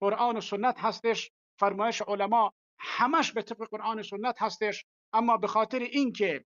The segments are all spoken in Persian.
قرآن و سنت هستش، فرمایش علما همش به طبق قرآن و سنت هستش. اما به خاطر اینکه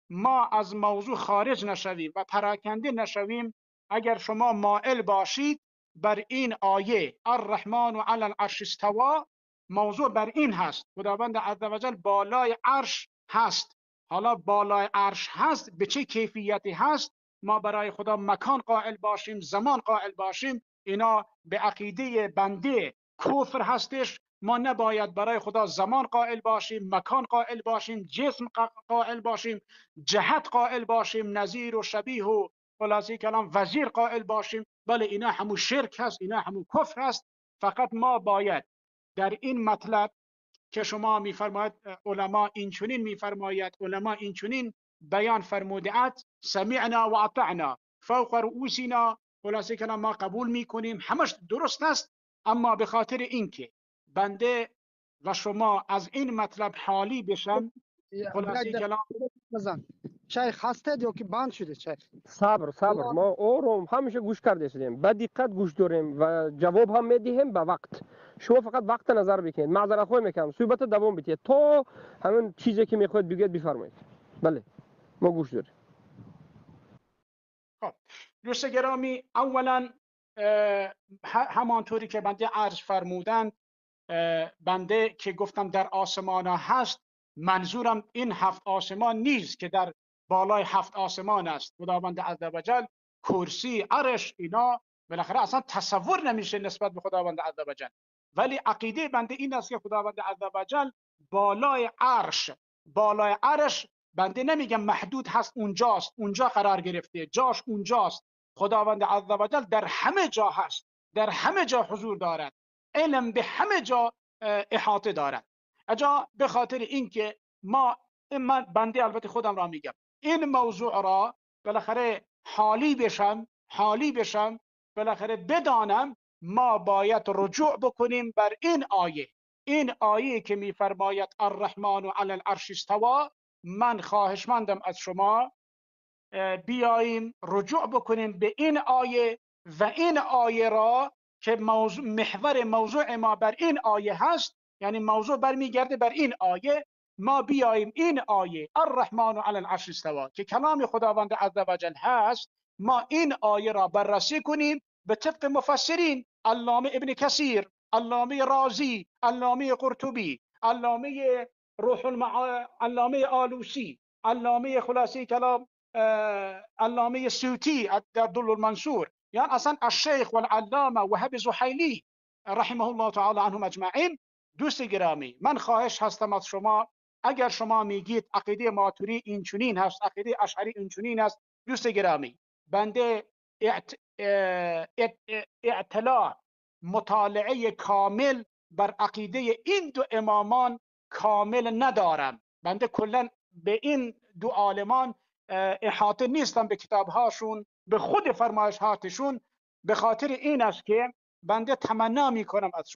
ما از موضوع خارج نشویم و پراکنده نشویم، اگر شما مائل باشید بر این آیه الرحمن و علی العرش استوى، موضوع بر این هست خداوند عزوجل بالای عرش هست. حالا بالای عرش هست به چه کیفیتی هست؟ ما برای خدا مکان قائل باشیم، زمان قائل باشیم، اینا به عقیده بنده کفر هستش. ما نباید برای خدا زمان قائل باشیم، مکان قائل باشیم، جسم قائل باشیم، جهت قائل باشیم، نظیر و شبیه و خلاصه کلام وزیر قائل باشیم. بله اینا همون شرک هست، اینا همون کفر هست. فقط ما باید در این مطلب که شما میفرماید علما این چنین میفرماید، علما این چنین بیان فرموده‌اند، سمعنا و اطعنا فوق رؤوسنا، خلاصه کلام ما قبول میکنیم، همش درست است. اما به خاطر اینکه بنده و شما از این مطلب حالی بشن، خلاصه کلام بزن شیخ هستید یا که بند شده شیخ؟ صبر ما آروم همیشه گوش کرده هستیم، با دقت گوش داریم و جواب هم میدیم به وقت. شما فقط وقت نظر بکنید، معذرت خواهی میکنم، صحبت دوام بدید تا همون چیزی که میخواید بگید بفرمایید. بله ما گوش داریم. خب دوست گرامی، اولا همانطوری که بنده عرض فرمودند، بنده که گفتم در آسمان ها هست، منظورم این 7 آسمان نیست که در بالای 7 آسمان است. خداوند عزوجل کرسی، عرش، اینا بالاخره اصلا تصور نمیشه نسبت به خداوند عزوجل. ولی عقیده بنده این است که خداوند عزوجل بالای عرش، بالای عرش بنده نمیگم محدود هست اونجاست، اونجا قرار گرفته، جاش اونجاست. خداوند عزوجل در همه جا هست، در همه جا حضور دارد، علم به همه جا احاطه دارد. اجا به خاطر اینکه من بنده البته خودم را میگم این موضوع را بالاخره حالی بشم بالاخره بدانم ما باید رجوع بکنیم بر این آیه. این آیه که میفرماید الرحمن علی العرش استوى، من خواهشمندم از شما بیاییم رجوع بکنیم به این آیه و این آیه را که محور موضوع ما بر این آیه هست، یعنی موضوع برمیگرده بر این آیه، ما بیاییم این آیه الرحمن علی العرش استوى که کلام خداوند عزوجل هست، ما این آیه را بررسی کنیم به طبق مفسرین، علامه ابن کثیر، علامه رازی، علامه قرطبی، علامه علامه آلوسی، علامه خلاصی کلام علامه سیوطی در دل المنصور، یعنی اصلا الشیخ والعلامه وهب زحیلی رحمه الله تعالی عنهم اجمعین. دوست گرامی، من خواهش هستم از شما، اگر شما میگید عقیده ماتوری این چنین هست، عقیده اشعری این چنین است، دوست گرامی بنده اطلاع، مطالعه کامل بر عقیده این دو امامان کامل ندارم. بنده کلا به این دو عالمان احاطه نیستم به کتابهاشون، به خود فرمایشاتشون. به خاطر این است که بنده تمنا میکنم از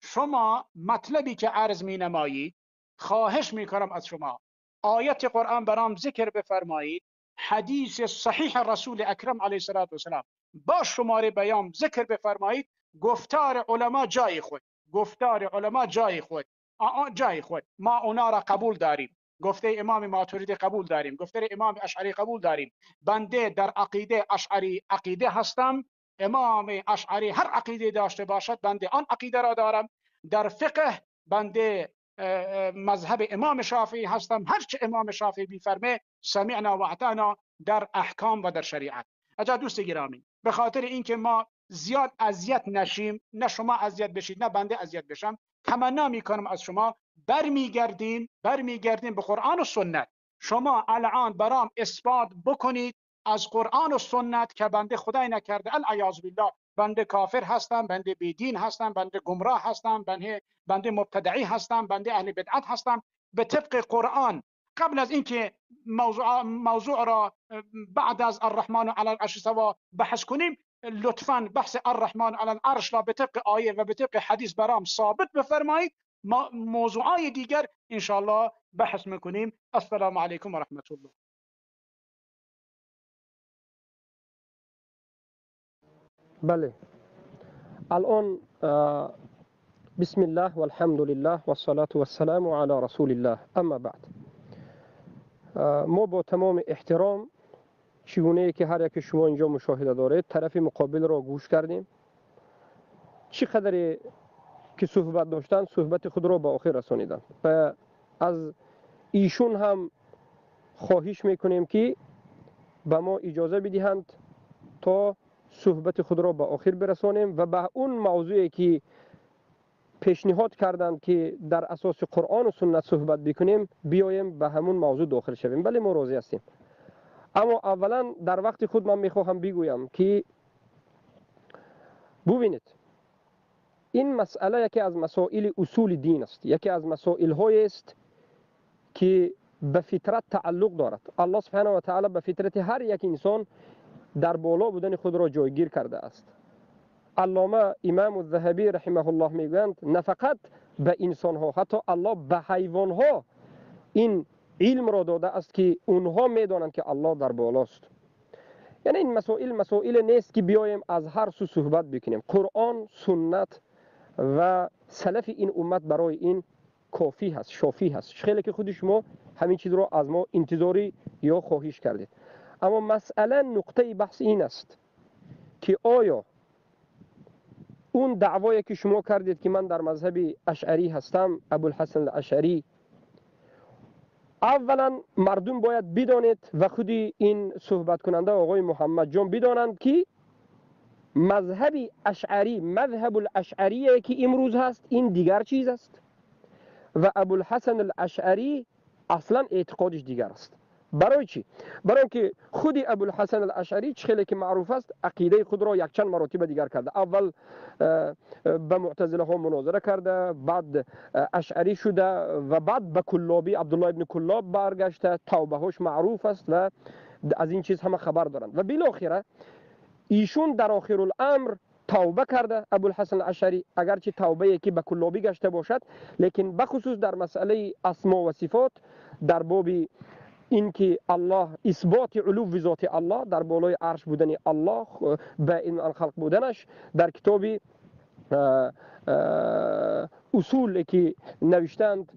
شما مطلبی که عرض می نمایید، خواهش میکنم از شما آیت قرآن برام ذکر بفرمایید، حدیث صحیح رسول اکرم علیه السلام با شماره بیان ذکر بفرمایید. گفتار علما جای خود، گفتار علما جای خود، جای خود، ما اونا را قبول داریم. گفته امام ماتوریدی قبول داریم، گفته امام اشعری قبول داریم. بنده در عقیده اشعری عقیده هستم. امام اشعری هر عقیده داشته باشد بنده آن عقیده را دارم. در فقه بنده مذهب امام شافعی هستم، هرچه امام شافعی بیفرمه سمعنا و اطعنا در احکام و در شریعت. اجا دوست گرامی، به خاطر اینکه ما زیاد اذیت نشیم، نه شما اذیت بشید نه بنده اذیت بشم، تمنا میکنم از شما برمیگردیم به قرآن و سنت. شما الان برام اثبات بکنید از قرآن و سنت که بنده خدای نکرده العیاذ بالله بنده کافر هستم، بنده بیدین هستم، بنده گمراه هستم، بنده مبتدعی هستم، بنده اهل بدعت هستم. به طبق قرآن قبل از اینکه موضوع را بعد از الرحمن علی العرش استوى بحث کنیم، لطفاً بحث الرحمن علی العرش را به طبق آیه و به طبق حدیث برام ثابت بفرمایید. ما موضوعای دیگر انشاءالله بحث میکنیم. السلام علیکم و رحمت الله. بله الان بسم الله والحمد لله والصلاة والسلام على رسول الله. اما بعد، ما با تمام احترام چگونه که هر یک شما اینجا مشاهده دارید طرف مقابل را گوش کردیم. چقدر که صحبت داشتن صحبت خود را به آخر رسانیدن و از ایشون هم خواهش میکنیم که به ما اجازه بدهند تا صحبت خود را به آخر برسانیم و به اون موضوعی که پیشنهاد کردند که در اساس قرآن و سنت صحبت بکنیم بیایم به همون موضوع داخل شویم. بله ما راضی هستیم. اما اولا در وقت خود من میخواهم بگویم که ببینید این مسئله یکی از مسائل اصول دین است، یکی از مسائل های است که به فطرت تعلق دارد. الله سبحانه و تعالی به فطرت هر یک انسان در بالا بودن خود را جایگیر کرده است. علامه امام الذهبی رحمه الله میگویند نه فقط به انسان ها، حتی الله به حیوان ها این علم را داده است که اونها میدانند که الله در بالاست. یعنی این مسائل نیست که بیایم از هر سو صحبت بکنیم. قرآن، سنت و سلف این امت برای این کافی هست، شافی هست. خیلی که خود شما همین چیز را از ما انتظاری یا خواهش کردید. اما مسئله نقطه بحث این است که آیا اون دعوایی که شما کردید که من در مذهب اشعری هستم، ابوالحسن الاشعری، اولا مردم باید بدانید و خودی این صحبت کننده آقای محمد جان بدانند که مذهب اشعری، مذهب الاشعری که امروز هست این دیگر چیز است و ابوالحسن الاشعری اصلا اعتقادش دیگر است. برای چی؟ برای اینکه خود ابوالحسن الاشعری خیلی که معروف است عقیده خود را یک چند مراتب دیگر کرده. اول به معتزله ها مناظره کرده، بعد اشعری شده و بعد به کلابی عبدالله ابن کلاب برگشته. توبه هاش معروف است و از این چیز همه خبر دارند و بالاخره ایشون در آخر الامر توبه کرده. ابوالحسن الاشعری اگرچه توبه که به کلابی گشته باشد، لیکن بخصوص در مسئله اسما و صفات، در باب این که الله اثبات علو ذات الله، در بالای عرش بودن الله، به این الخلق بودنش، در کتاب اصول که نوشتند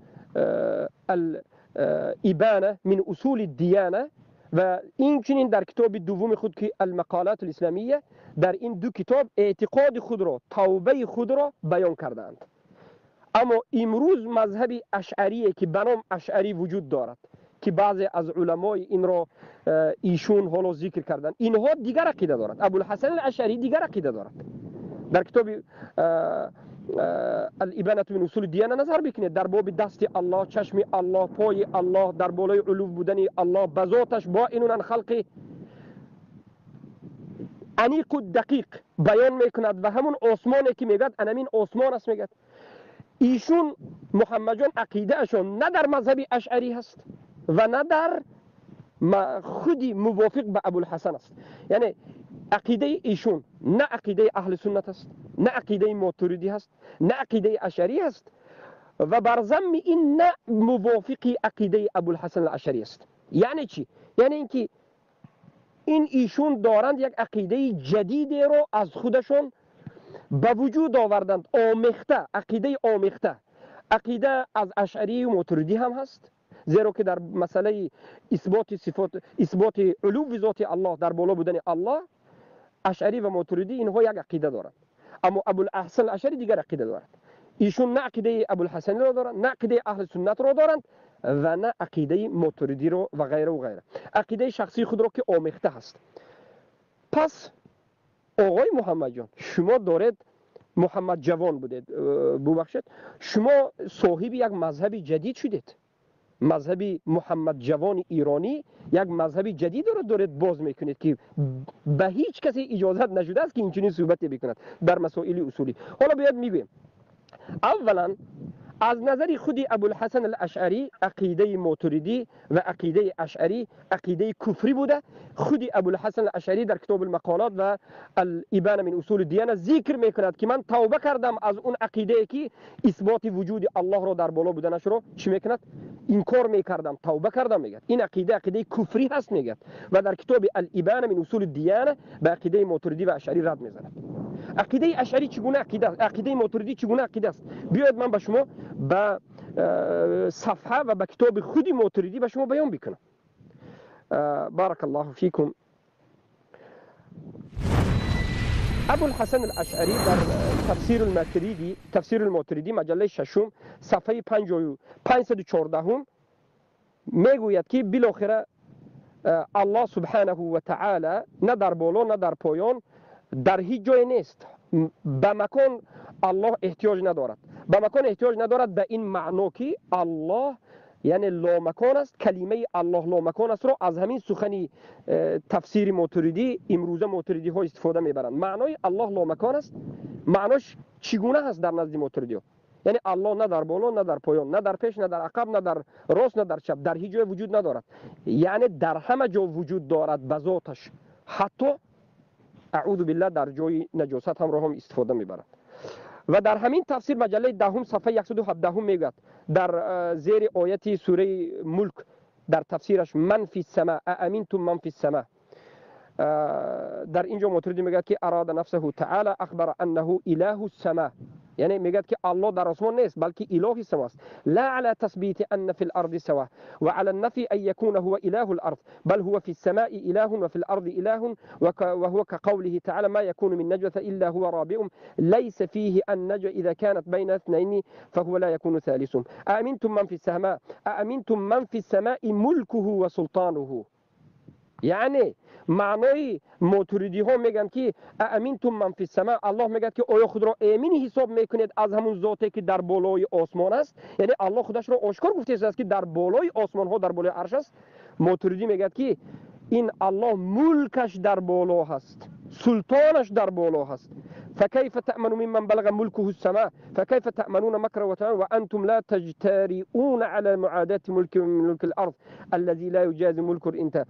الابانه من اصول الدیانه و اینچنین در کتاب دوم خود که المقالات الاسلامیه، در این دو کتاب اعتقاد خود را، توبه خود را بیان کردند. اما امروز مذهب اشعری که به نام اشعری وجود دارد که بعضی از علمای این را ایشون حالا ذکر کردن، اینها دیگر عقیده دارد. ابوالحسن الاشعری دیگر عقیده دارد. در کتاب الابانه من اصول الدیانه نظر بکنید، در باب دست الله، چشم الله، پای الله، در بالای علو بودن الله، بذاتش با اینون خلق انیق و دقیق بیان میکند و همون آسمانی که میگد انمین آسمان است میگد. ایشون محمد جان عقیده اشون نه در مذهب اشعری هست و نه در خودی موافق به ابوالحسن است. یعنی عقیده ایشون نه عقیده اهل سنت است، نه عقیده ماتوریدی هست، نه عقیده اشعری است و بر ضمن این نه موافقی عقیده ابوالحسن الاشعری است. یعنی چی؟ یعنی اینکه این ایشون دارند یک عقیده جدیدی رو از خودشون به وجود آوردند، آمیخته، عقیده آمیخته. عقیده از اشعری و ماتوریدی هم هست، زیرا که در مسئله اثبات صفات، اثبات علو ذات الله، در بالا بودن الله، اشعری و ماتوریدی اینها یک عقیده دارند. اما ابوالحسن الاشعری دیگر عقیده دارد. ایشون نه عقیده ابوالحسن را دارند، نه عقیده اهل سنت را دارند و نه عقیده ماتوریدی را و غیره و غیره. عقیده شخصی خود را که آمیخته هست. پس آقای محمد جان، شما دارید محمد جوان بودید، ببخشید، شما صاحب یک مذهب جدید شدید. مذهب محمد جوان ایرانی یک مذهب جدید رو دارید باز میکنید که به هیچ کسی اجازت نشده است که اینچنین صحبت بکند در مسائل اصولی. حالا باید میگویم اولا از نظر خود ابوالحسن الاشعری عقیده ماتوریدی و عقیده اشعری عقیده کفری بوده. خود ابوالحسن الاشعری در کتاب المقالات و الابانه من اصول الدیانه ذکر میکند که من توبه کردم از اون عقیده که اثبات وجود الله را در بالا بودنش رو چی میکند؟ انکار میکردم، توبه کردم میگه. این عقیده کفری هست میگه و در کتاب الابانه من اصول الدیانه به عقیده ماتوریدی و اشعری رد میزنه. عقیده اشعری چگونه عقیده است، عقیده ماتریدی چگونه عقیده است. بیاید من به شما به صفحه و به کتاب خودی ماتریدی به شما بیان بکنم. بارک الله فیکم. ابو الحسن الاشعری در تفسیر الماتریدی مجله ششم صفحه 514 میگوید که بالاخره الله سبحانه و تعالی نه در بالا نه در پایان در هیچ جای نیست. به مکان الله احتیاج ندارد. به مکان احتیاج ندارد به این معنا که الله یعنی لامکان است. کلمه الله لامکان است را از همین سخنی تفسیر ماتریدی امروزه ماتریدی ها استفاده میبرند. معنای الله لامکان است معناش چگونه هست در نزد ماتریدی ها؟ یعنی الله نه در بالا نه در پایان، نه در پیش نه در عقب، نه در راست نه در چپ، در هیچ جای وجود ندارد. یعنی در همه جا وجود دارد به ذاتش، حتی اعوذ بالله در جای نجاست هم را هم استفاده میبرند. و در همین تفسیر مجله دهم صفحه 117 میگوید در زیر آیت سوره ملک در تفسیرش من فی السماء اامنتم من فی السماء، در اینجا ماتریدی میگه که اراد نفسه تعالی اخبر انه اله السماء، یعنی میگه که الله در آسمان نیست بلکه اله سما است. لا على تثبیت ان فی الارض سوا و على النفی ان یکون هو اله الارض بل هو فی السماء اله و فی الارض اله وهو كقوله تعالى ما يكون من نجوى الا هو رابعهم ليس فيه النجوى اذا كانت بين اثنين فهو لا يكون ثالثهم. أأمنتم من في السماء أأمنتم من في السماء ملكه وسلطانه. یعنی معنای ماتریدی ها میگن که امینتم من فی السماء، الله میگه که آیا خود را امین حساب میکنید از همون ذاتی که در بالای آسمان است؟ یعنی الله خودش را آشکار گفته است که در بالای آسمان ها در بالای عرش است. ماتریدی میگه که این الله ملکش در بالا هست، سلطانش در بالا هست. فكيف تأمنون ممن بلغ ملكه السماء فكيف تأمنون مكر وأنتم لا تجترئون على معاداة ملك الأرض الذي لا يجاز ملك الإنتاج.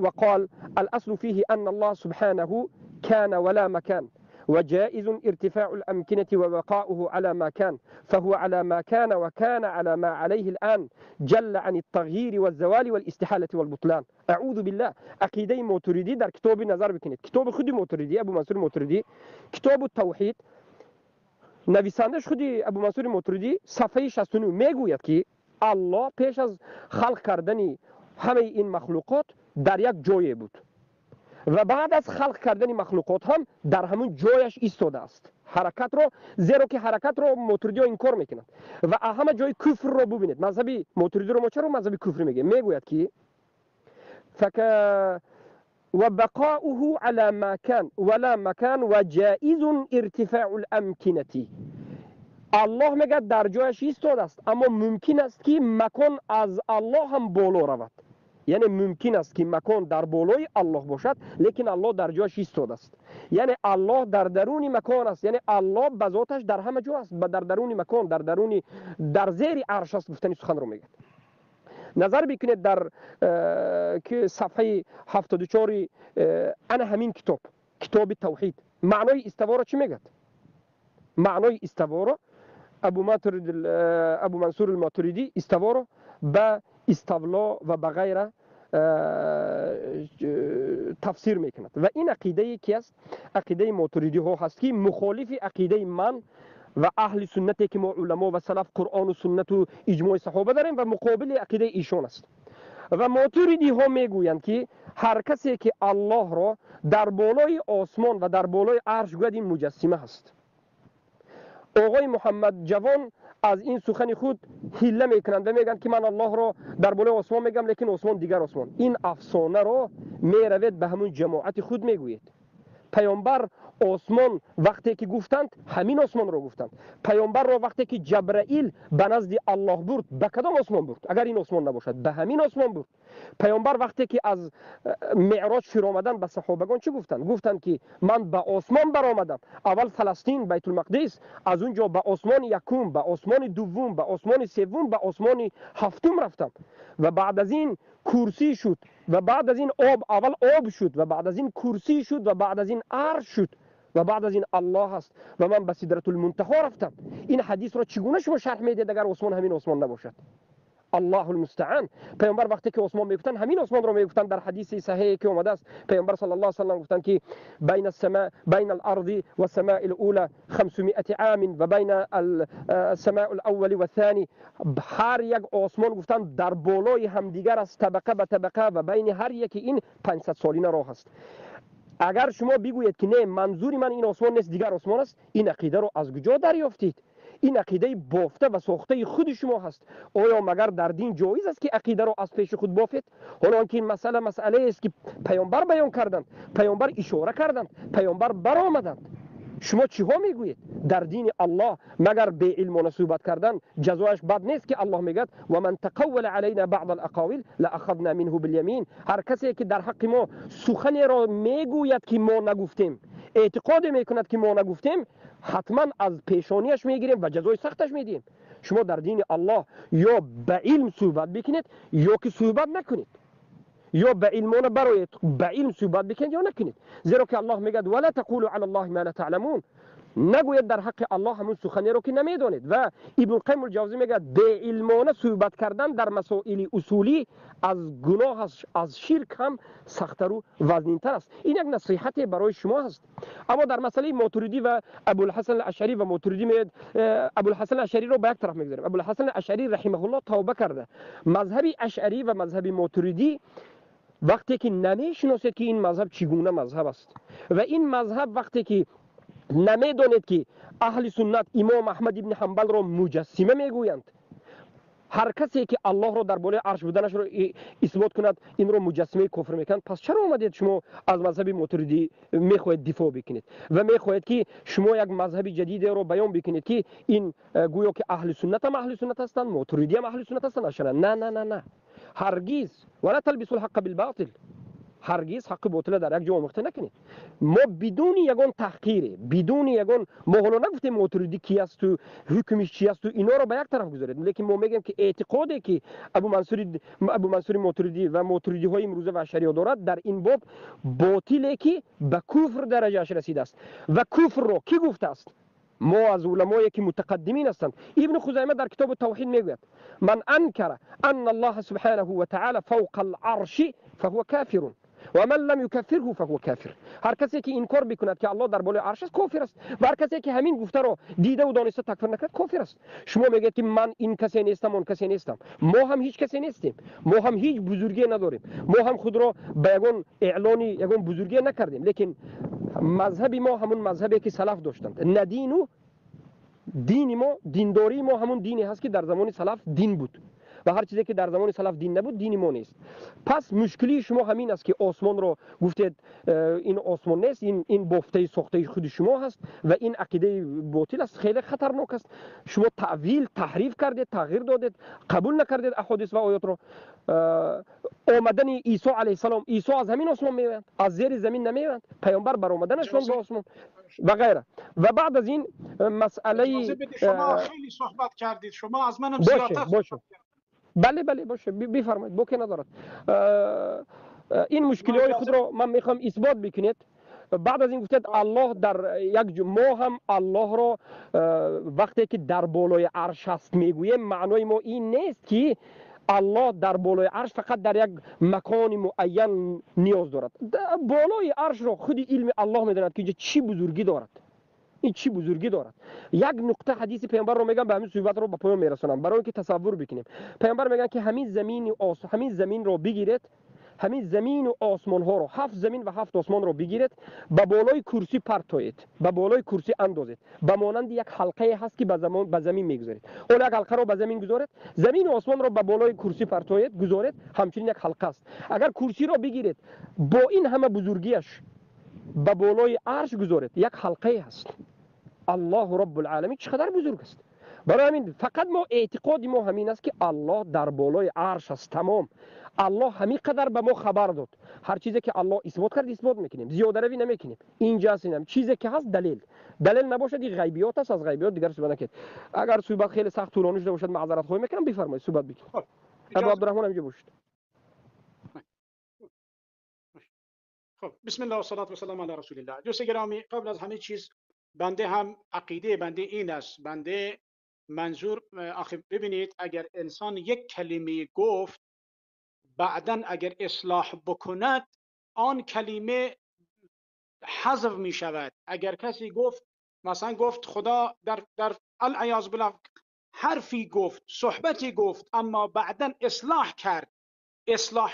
وقال الأصل فيه أن الله سبحانه كان ولا مكان وجائز ارتفاع الأمكنة وبقاؤه على ما كان فهو على ما كان وكان على ما عليه الآن جل عن التغيير والزوال والاستحالة والبطلان. اعوذ بالله. عقیده ماتریدی در کتابی نظر بکنید، کتاب خودی ماتریدی ابو منصور ماتریدی، کتاب التوحید، نویسندش خودی ابو منصور ماتریدی صفحه 69 میگوید که الله پیش از خلق کردن همه این مخلوقات در یک جای بود و بعد از خلق کردن مخلوقات هم در همون جایش ایستاده است. حرکت رو، زیرا که حرکت رو ماتریدی ها انکار میکنند و همه جای کفر رو ببینید. مذهبی ماتریدی رو ما چرا مذهبی کفر میگه؟ میگوید که وبقاؤه على ما كان ولا مكان وجائز ارتفاع الامكنه. الله میگه در جایش ایستاده است اما ممکن است که مکان از الله هم بالا رود. یعنی ممکن است که مکان در بالای الله باشد لیکن الله در جایش ایستاده است. یعنی الله در درون مکان است، یعنی الله به ذاتش در همه جا است، در درون مکان، در زیر عرش است. گفتن سخن رو میگه. نظر بکنید در که صفحه 74 انا همین کتاب توحید معنای استوا را چی میگه؟ معنای استوا را ابو منصور الماتریدی استوا را به استولا و به غیره تفسیر میکند و این عقیده یکی است عقیده ماتریدی ها هست که مخالف عقیده من و اهل سنتی که ما علما و سلف قرآن و سنت و اجماع صحابه داریم و مقابل عقیده ایشون است. و ماتریدی ها میگویند که هر کسی که الله را در بالای آسمان و در بالای عرش گوید این مجسمه هست. آقای محمد جوان از این سخن خود حیله میکنند و میگن که من الله را در بالای آسمان میگم لیکن آسمان دیگر آسمان. این افسانه را میروید به همون جماعت خود میگوید. پیامبر آسمان وقتی که گفتند همین آسمان رو گفتند. پیامبر را وقتی که جبرائیل به نزد الله برد به کدام آسمان برد؟ اگر این آسمان نباشد به همین آسمان برد. پیامبر وقتی که از معراج فرو آمدن به صحابگان چی گفتند؟ گفتند که من به آسمان برآمدم، اول فلسطین بیت المقدس، از اونجا به آسمان یکم، به آسمان دوم، به آسمان سوم، به آسمان هفتم رفتم و بعد از این کرسی شد و بعد از این آب، اول آب شد و بعد از این کرسی شد و بعد از این عرش شد و بعد از این الله است و من به سدرة المنتهی رفتم. این حدیث را چگونه شما شرح میدید اگر آسمان همین آسمان نباشد؟ الله المستعان. پیامبر وقتی که عثمان میگفتن همین عثمان رو میگفتن. در حدیث صحیحی که اومده است پیامبر صلی الله علیه و سلم گفتن که بین الارض و السماء الاولى 500 عام و بین السماء الاول و الثاني، هر یک آسمان گفتن در بالای همدیگر است، طبقه به طبقه، و بین هر یکی این 500 سالینه راه است. اگر شما بگویید که نه منظوری من این آسمان نیست دیگر آسمان است، این عقیده رو از کجا دریافتید؟ این عقیده بافته و ساخته خود شما هست. آیا مگر در دین جایز است که عقیده رو از پیش خود بافید؟ حالا که این مسئله است که پیامبر بیان کردند، پیامبر اشاره کردند، پیامبر برآمدند. شما چی ها میگویید؟ در دین الله مگر به علم و نصیحت کردن جزایش بد نیست که الله میگه و من تقول علینا بعض الاقاویل لاخذنا منه بالیمین. هر کسی که در حق ما سخنی را میگوید که ما نگفتیم، اعتقاد میکند که ما نگفتیم، حتما از پیشانیش میگیریم و جزای سختش میدیم. شما در دین الله یا به علم صحبت بکنید یا که صحبت نکنید، یا به علمونه برای به علم صحبت بکنید یا نکنید. زیرا که الله میگه ولا تقولوا علی الله ما لا تعلمون، نگوید در حق الله همون سخنی رو که نمیدونید. و ابن القیم الجوزی میگه به علمانه صحبت کردن در مسائل اصولی از گناه از شرک هم سخت‌تر و وزنین‌تر است. این یک نصیحت برای شما است. اما در مسئله ماتوریدی و ابوالحسن الاشعری و ماتوریدی میاد، ابوالحسن الاشعری رو به یک طرف میگذاریم. ابوالحسن الاشعری رحمه الله توبه کرده. مذهب اشعری و مذهب ماتوریدی وقتی که نمیشناسید که این مذهب چگونه مذهب است و این مذهب وقتی که نمیدانید که اهل سنت امام احمد ابن حنبل را مجسمه میگویند، هر کسی که الله را در بالای عرش بودنش را اثبات کند این را مجسمه کفر میکنند، پس چرا اومدید شما از مذهب ماتوریدی میخواهید دفاع بکنید و میخواهید که شما یک مذهب جدید را بیان بکنید که این گویا که اهل سنت هم اهل سنت هستند، ماتوریدی هم اهل سنت هستند؟ نه نه نه نه، هرگز. ولا تلبسوا الحق بالباطل، هرگز حق باطل در یک جا آمیخته نکنید. ما بدون یگان تحقیر، بدون یگان، ما حالا نگفتیم ماتوریدی کی است و حکمش چی است و اینا رو به یک طرف گذارید، لیکن ما میگیم که اعتقادی که ابو منصور ماتوریدی و ماتوریدی های امروزه و اشعری دارد در این باب باطله که به کفر درجهش رسیده است. و کفر رو کی گفته است؟ ما از علمایی که متقدمین هستند. ابن خزیمه در کتاب توحید میگوید من انکر ان الله سبحانه و تعالی فوق العرش فهو کافر و من لم یکفره فهو کافر. هر کسی که انکار بکند که الله در بالای عرش است کافر است و هر کسی که همین گفته رو دیده و دانسته تکفر نکرد کافر است. شما میگید که من این کسی نیستم اون کسی نیستم، ما هم هیچ کسی نیستیم، ما هم هیچ بزرگی نداریم، ما هم خود را به یگان اعلان یگان بزرگی نکردیم، لیکن مذهب ما همون مذهبی که سلف داشتند. ندین و دین ما، دینداری ما همون دینی هست که در زمان سلف دین بود و هر چیزی که در زمان سلف دین نبود دین ما نیست. پس مشکلی شما همین است که آسمان رو گفتید این آسمان نیست، این بافته ساخته خود شما هست و این عقیده باطل است، خیلی خطرناک است. شما تعویل تحریف کردید، تغییر دادید، قبول نکردید احادیث و آیات رو. آمدن عیسی علیه السلام، عیسی از همین آسمان میآید، از زیر زمین نمیآید، پیامبر بر آمدنشون به آسمان و غیره. و بعد از این مسئله شما خیلی صحبت کردید، شما از منم زیادتر باشه. بله باشه بفرمایید، بوکی ندارد. این مشکلی های خود را من میخوام اثبات بکنید. بعد از این گفتید الله در یک ما هم الله را وقتی که در بالای عرش است میگوییم، معنای ما این نیست که الله در بالای عرش فقط در یک مکان معین نیاز دارد. بالای عرش را خود علم الله میداند که چی بزرگی دارد، این چی بزرگی دارد. یک نقطه حدیث پیامبر رو میگم، به همین صحبت رو به پایان میرسونم برای اینکه تصور بکنیم. پیامبر میگن که همین زمین رو بگیرید، همین زمین و آسمان ها رو، 7 زمین و 7 آسمان رو بگیرید، به بالای کرسی پرتایید، به بالای کرسی اندازید، به مانند یک حلقه هست که به زمین میگذارید. اون یک حلقه رو به زمین گذارید، زمین و آسمان رو به بالای کرسی پرتایید گذارید، همچنین یک حلقه است. اگر کرسی رو بگیرید با این همه بزرگیش به بالای عرش گذارید، یک حلقه هست. الله رب العالمین چقدر بزرگ است. برای همین فقط ما اعتقاد ما همین است که الله در بالای عرش است. تمام. الله همین قدر به ما خبر داد. هر چیزی که الله اثبات کرد اثبات میکنیم، زیاده روی نمیکنیم. اینجا هستیم چیزی که هست دلیل نباشد این غیبیات است، از غیبیات دیگر صحبت نکنید. اگر صحبت خیلی سخت طولانی شده باشد معذرت خواهی میکنم، بفرمایید صحبت بکنید. ابو عبدالرحمن اینجا باشید. خب بسم الله و صلات و سلام علی رسول الله. دوست گرامی، قبل از همه چیز بنده هم عقیده بنده این است، بنده منظور ببینید اگر انسان یک کلمه گفت بعدن اگر اصلاح بکند آن کلمه حذف می شود. اگر کسی گفت مثلا گفت خدا در العیاذ بالله حرفی گفت، صحبتی گفت، اما بعدن اصلاح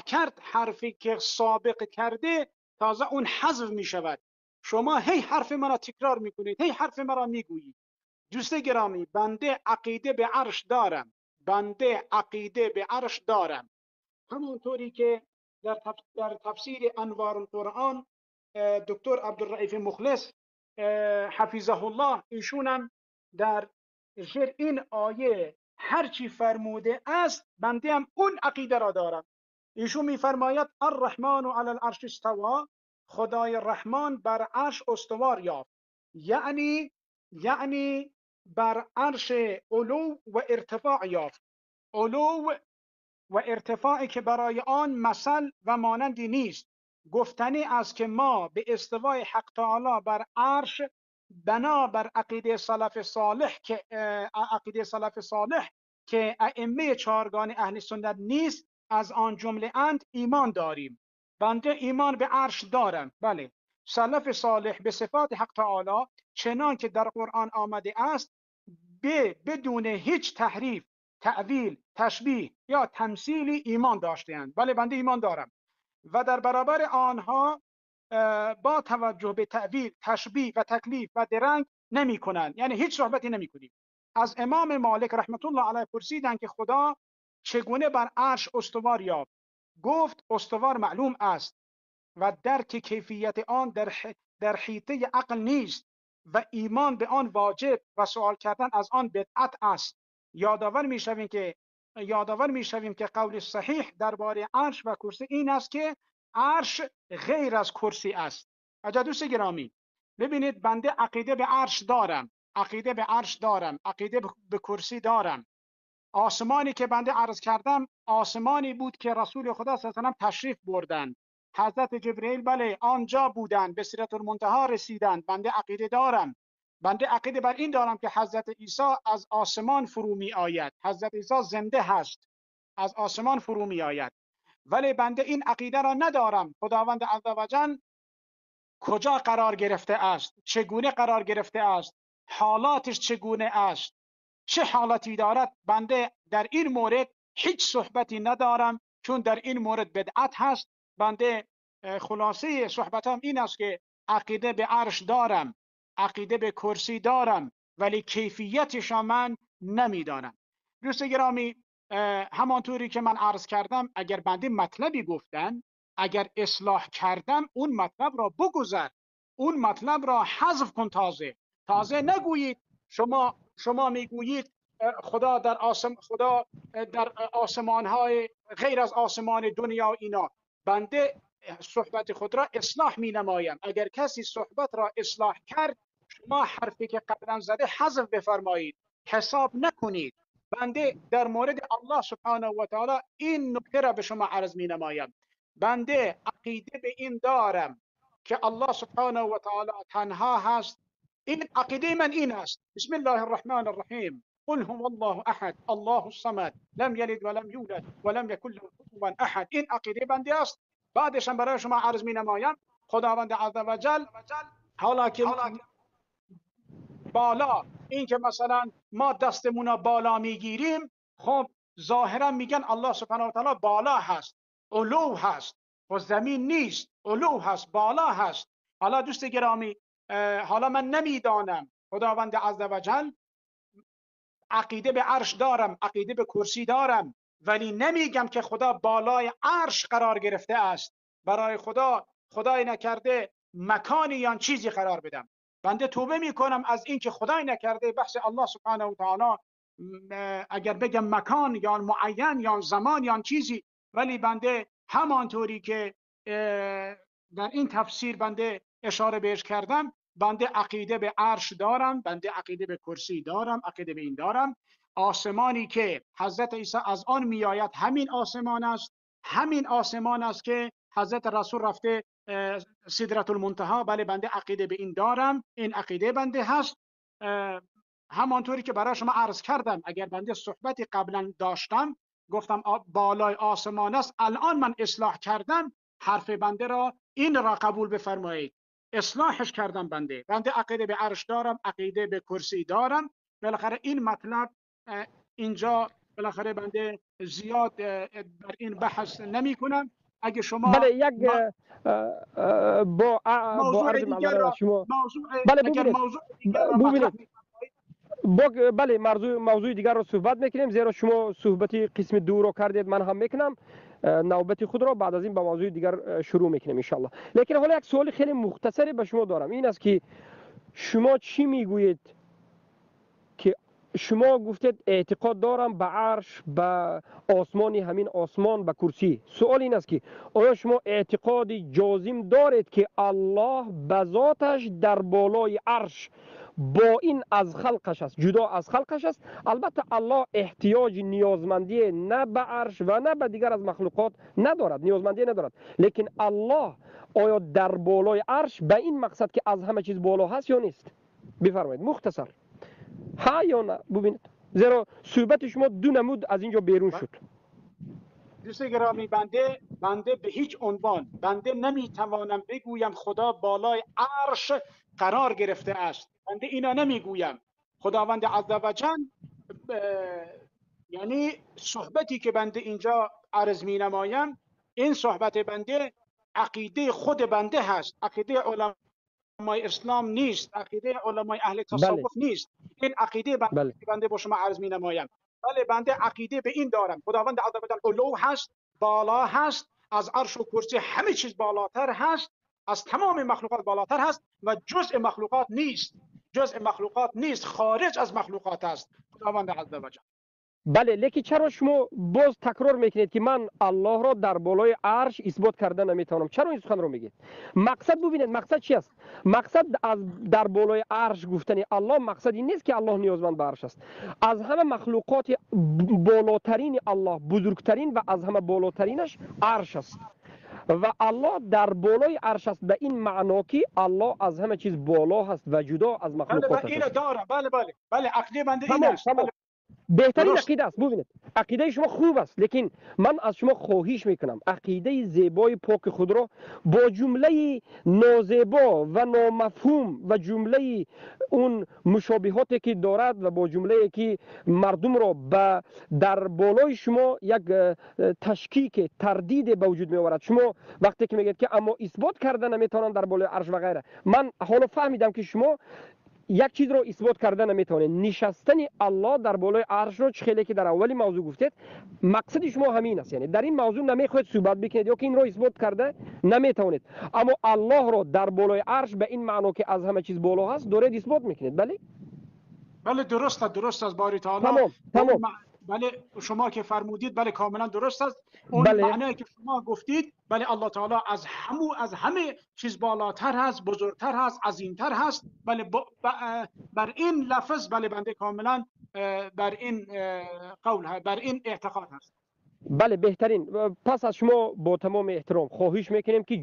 کرد حرفی که سابق کرده تازه اون حذف می شود. شما هی حرف مرا تکرار میکنید، هی حرف مرا میگویید. دوست گرامی، بنده عقیده به عرش دارم، بنده عقیده به عرش دارم. همونطوری که در تفسیر انوار القرآن دکتر عبدالرئیف مخلص حفظه الله ایشونم در زیر این آیه هرچی فرموده است بنده هم اون عقیده را دارم. ایشون میفرماید الرحمن علی العرش استوا، خدای رحمان بر عرش استوار یافت، یعنی بر عرش علو و ارتفاع یافت. علو و ارتفاعی که برای آن مثل و مانندی نیست. گفتنی است که ما به استوای حق تعالی بر عرش بنا بر عقیده سلف صالح که ائمه چهارگان اهل سنت نیست از آن جمله اند ایمان داریم. بنده ایمان به عرش دارم. بله، سلف صالح به صفات حق تعالی چنان که در قرآن آمده است بدون هیچ تحریف، تعویل، تشبیه یا تمثیلی ایمان داشته‌اند. بله، بنده ایمان دارم و در برابر آنها با توجه به تعویل، تشبیه و تکلیف و درنگ نمی کنند، یعنی هیچ صحبتی نمی کنیم. از امام مالک رحمت الله علیه پرسیدند که خدا چگونه بر عرش استوار یافت؟ گفت استوار معلوم است و درک کیفیت آن در حیطه عقل نیست و ایمان به آن واجب و سوال کردن از آن بدعت است. یادآور میشویم که قول صحیح درباره عرش و کرسی این است که عرش غیر از کرسی است. دوست گرامی، ببینید بنده عقیده به عرش دارم، عقیده به کرسی دارم. آسمانی که بنده عرض کردم آسمانی بود که رسول خدا صلی الله علیه و تشریف بردند. حضرت جبرئیل بله آنجا بودند، به سدرة المنتهی رسیدند. بنده عقیده دارم، بنده عقیده بر این دارم که حضرت عیسی از آسمان فرو می آید. حضرت عیسی زنده هست، از آسمان فرو می آید. ولی بنده این عقیده را ندارم خداوند عزوجل کجا قرار گرفته است، چگونه قرار گرفته است، حالاتش چگونه است، چه حالتی دارد. بنده در این مورد هیچ صحبتی ندارم، چون در این مورد بدعت هست. بنده خلاصه صحبتم این است که عقیده به عرش دارم، عقیده به کرسی دارم، ولی کیفیتش من نمیدانم. دوست گرامی، همانطوری که من عرض کردم، اگر بنده مطلبی گفتن، اگر اصلاح کردم، اون مطلب را بگذر، اون مطلب را حذف کن. تازه نگویید شما میگویید خدا در آسمان های غیر از آسمان دنیا و اینا. بنده صحبت خود را اصلاح می نمایم. اگر کسی صحبت را اصلاح کرد، شما حرفی که قبلا زده حذف بفرمایید، حساب نکنید. بنده در مورد الله سبحانه و تعالی این نکته را به شما عرض می نمایم. بنده عقیده به این دارم که الله سبحانه و تعالی تنها هست. این عقیده من این است. بسم الله الرحمن الرحیم. قل هو الله احد الله الصمد لم یلد ولم یولد ولم یکن له کفوا احد. این عقیده بنده است. بعدش هم برای شما عرض می نمایم خداوند عزوجل حالا که بالا، این که مثلا ما دستمون بالا میگیریم، خب ظاهرا میگن الله سبحانه و تعالی بالا هست، علو هست و زمین نیست، علو هست، بالا هست. حالا دوست گرامی، حالا من نمیدانم، خداوند عزوجل عقیده به عرش دارم، عقیده به کرسی دارم، ولی نمیگم که خدا بالای عرش قرار گرفته است. برای خدای نکرده مکانی یا چیزی قرار بدم. بنده توبه میکنم از این که خدای نکرده بحث الله سبحانه و تعالی اگر بگم مکان یا معین یا زمان یا چیزی، ولی بنده همانطوری که در این تفسیر بنده اشاره بهش کردم، بنده عقیده به عرش دارم، بنده عقیده به کرسی دارم، عقیده به این دارم. آسمانی که حضرت عیسی از آن میآید همین آسمان است که حضرت رسول رفته سدرة المنتهی. بله، بنده عقیده به این دارم، این عقیده بنده هست. همانطوری که برای شما عرض کردم، اگر بنده صحبتی قبلا داشتم گفتم بالای آسمان است، الان من اصلاح کردم حرف بنده را، این را قبول بفرمایید. اصلاحش کردم. بنده عقیده به عرش دارم، عقیده به کرسی دارم. بالاخره این مطلب اینجا بالاخره بنده زیاد بر این بحث نمی کنم. اگه شما بله یک با موضوع عرض دیگر معذرت را شما بله اگر ببینید موضوع دیگر را مطرح ببینید می بله موضوع دیگر رو صحبت میکنیم، زیرا شما صحبت قسم دو رو کردید، من هم میکنم نوبت خود را بعد از این با موضوع دیگر شروع میکنیم ان لیکن حالا یک سوال خیلی مختصری به شما دارم، این است که شما چی میگویید که شما گفتید اعتقاد دارم به عرش، به آسمانی، همین آسمان، به کرسی. سوال این است که آیا شما اعتقاد جازم دارید که الله به ذاتش در بالای عرش با این از خلقش است، جدا از خلقش است؟ البته الله احتیاج نیازمندی نه به عرش و نه به دیگر از مخلوقات ندارد، نیازمندی ندارد، لیکن الله آیا در بالای عرش به این مقصد که از همه چیز بالا هست یا نیست؟ بفرمایید مختصر، ها یا نه. ببینید زیرا صحبت شما دو نمود از اینجا بیرون شد. دوست گرامی، بنده به هیچ عنوان بنده نمیتوانم بگویم خدا بالای عرش قرار گرفته است. بنده اینا نمیگویم. خداوند عزوجل یعنی صحبتی که بنده اینجا عرض می نمایم، این صحبت بنده عقیده خود بنده هست، عقیده علمای اسلام نیست، عقیده علمای اهل بله تصوف نیست. این عقیده بنده بله که بنده با شما عرض می نمایم. بله، بنده عقیده به این دارم خداوند عزوجل علو هست، بالا هست، از عرش و کرسی همه چیز بالاتر هست، از تمام مخلوقات بالاتر هست و جزء مخلوقات نیست، جزء مخلوقات نیست، خارج از مخلوقات است خداوند عزوجل. بله، لیکن چرا شما باز تکرار میکنید که من الله را در بالای عرش اثبات کرده نمیتونم؟ چرا این سخن رو میگید؟ مقصد ببینید مقصد چی است؟ مقصد از در بالای عرش گفتن الله مقصد این نیست که الله نیازمند به عرش است. از همه مخلوقات بالاترین الله، بزرگترین و از همه بالاترینش عرش است و الله در بالای عرش است، به این معنا که الله از همه چیز بالا هست و جدا از مخلوقاتش اینو است. دارم. بله عقیده بنده این است. تمام بهترین درست. عقیده است. ببینید عقیده شما خوب است، لیکن من از شما خواهش میکنم عقیده زیبای پاک خود را با جمله نازیبا و نامفهوم و جمله اون مشابهاتی که دارد و با جمله که مردم را در بالای شما یک تشکیک، تردید به وجود می آورد. شما وقتی که میگید که اما اثبات کرده نمیتونن در بالای عرش و غیره، من حالا فهمیدم که شما یک چیز رو اثبات کرده نمیتونه، نشستن الله در بالای عرش رو خیلی که در اولی موضوع گفتید مقصد شما همین است، یعنی در این موضوع نمیخواید صحبت بکنید یا که این رو اثبات کرده نمیتونید، اما الله رو در بالای عرش به این معنا که از همه چیز بالا هست دارید اثبات میکنید. بله درست است باری تعالی. تمام بله شما که فرمودید بله کاملا درست است. اون بله معنی که شما گفتید، بله الله تعالی از همه چیز بالاتر هست، بزرگتر هست، عظیمتر هست. بله بر این لفظ بله بنده کاملا بر این قول، بر این اعتقاد هست. بله بهترین. پس از شما با تمام احترام خواهش میکنیم که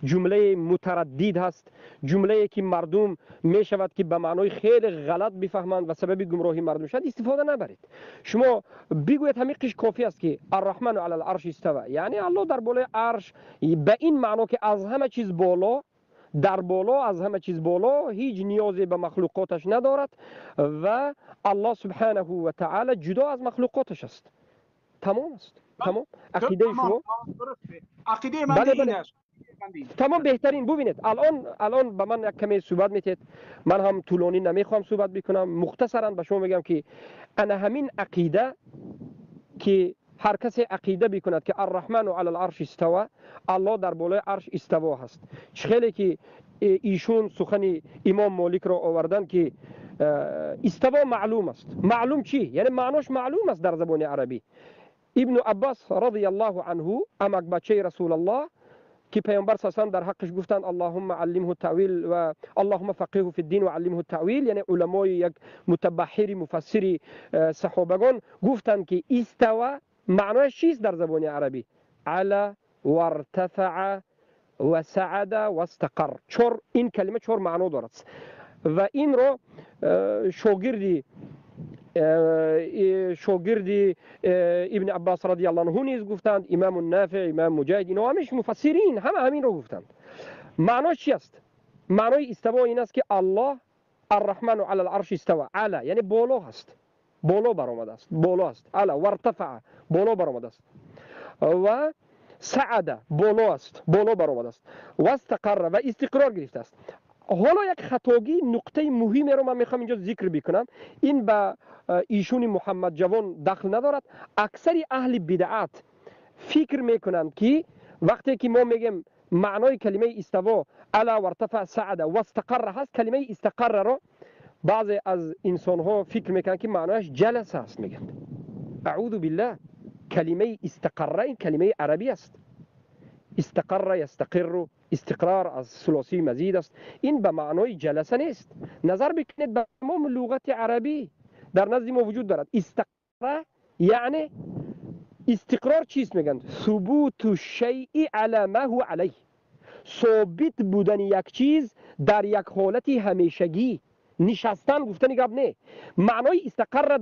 جمله متردد هست، جمله که مردم میشود که به معنای خیلی غلط بفهمند و سبب گمراهی مردم شد استفاده نبرید. شما بگویید همیشه کافی است که الرحمن علی العرش استوى، یعنی الله در بالای عرش، به این معنا که از همه چیز بالا، در بالا، از همه چیز بالا، هیچ نیازی به مخلوقاتش ندارد و الله سبحانه و تعالی جدا از مخلوقاتش است. تمام است. تمام عقیده شما عقیده من این است. تمام بهترین. ببینید الان به من یک کمی صحبت میتید، من هم طولانی نمیخوام صحبت بکنم، مختصرا به شما میگم که انا همین عقیده که هر کسی عقیده بکند که الرحمن علی العرش استوى، الله در بالای عرش استوا هست، خیلی که ایشون سخن امام مالک را آوردن که استوا معلوم است. معلوم چی؟ یعنی معناش معلوم است در زبان عربی. ابن عباس رضی الله عنه، امک بچه رسول الله که پیامبر صلی در حقش گفتند اللهم علمه التأویل و اللهم فقهه فی الدین و علمه التأویل، یعنی علمای یک متبحر مفسری صحابگان گفتند که استوا معناش چیست در زبان عربی؟ علا و ارتفع و سعد و استقر. این کلمه چهار معنا دارد. و این رو شاگردی ابن عباس رضی الله عنه نیز گفتند، امام نافع، امام مجاهد، اینا همش مفسرین همین رو گفتند. معناش چی است؟ معنای استوا این است که الله الرحمن علی العرش استوى. علی یعنی بالا هست، بالا برآمده است، بالا است. علی و ارتفع بالا برآمده است و صعد بالا است، بالا برآمده است و استقر و استقرار گرفته است. حالا یک خطاگی نقطه مهمی رو من میخوام اینجا ذکر بکنم. این به ایشون محمد جوان دخل ندارد. اکثر اهل بدعت فکر میکنند که وقتی که ما میگیم معنای کلمه استوا علا و ارتفع صعد و استقر هست، کلمه استقر رو بعضی از انسان ها فکر میکنن که معنایش جلس است. میگن اعوذ بالله، کلمه استقر این کلمه عربی است. استقر یستقر، استقرار از ثلاثی مزید است. این به معنای جلسه نیست. نظر بکنید به تمام لغت عربی در نزد ما وجود دارد. استقر یعنی استقرار چیست؟ میگن ثبوت الشیء علی ما هو علیه، ثابت بودن یک چیز در یک حالت همیشگی، نشستن گفتن گپ نه. معنای استقر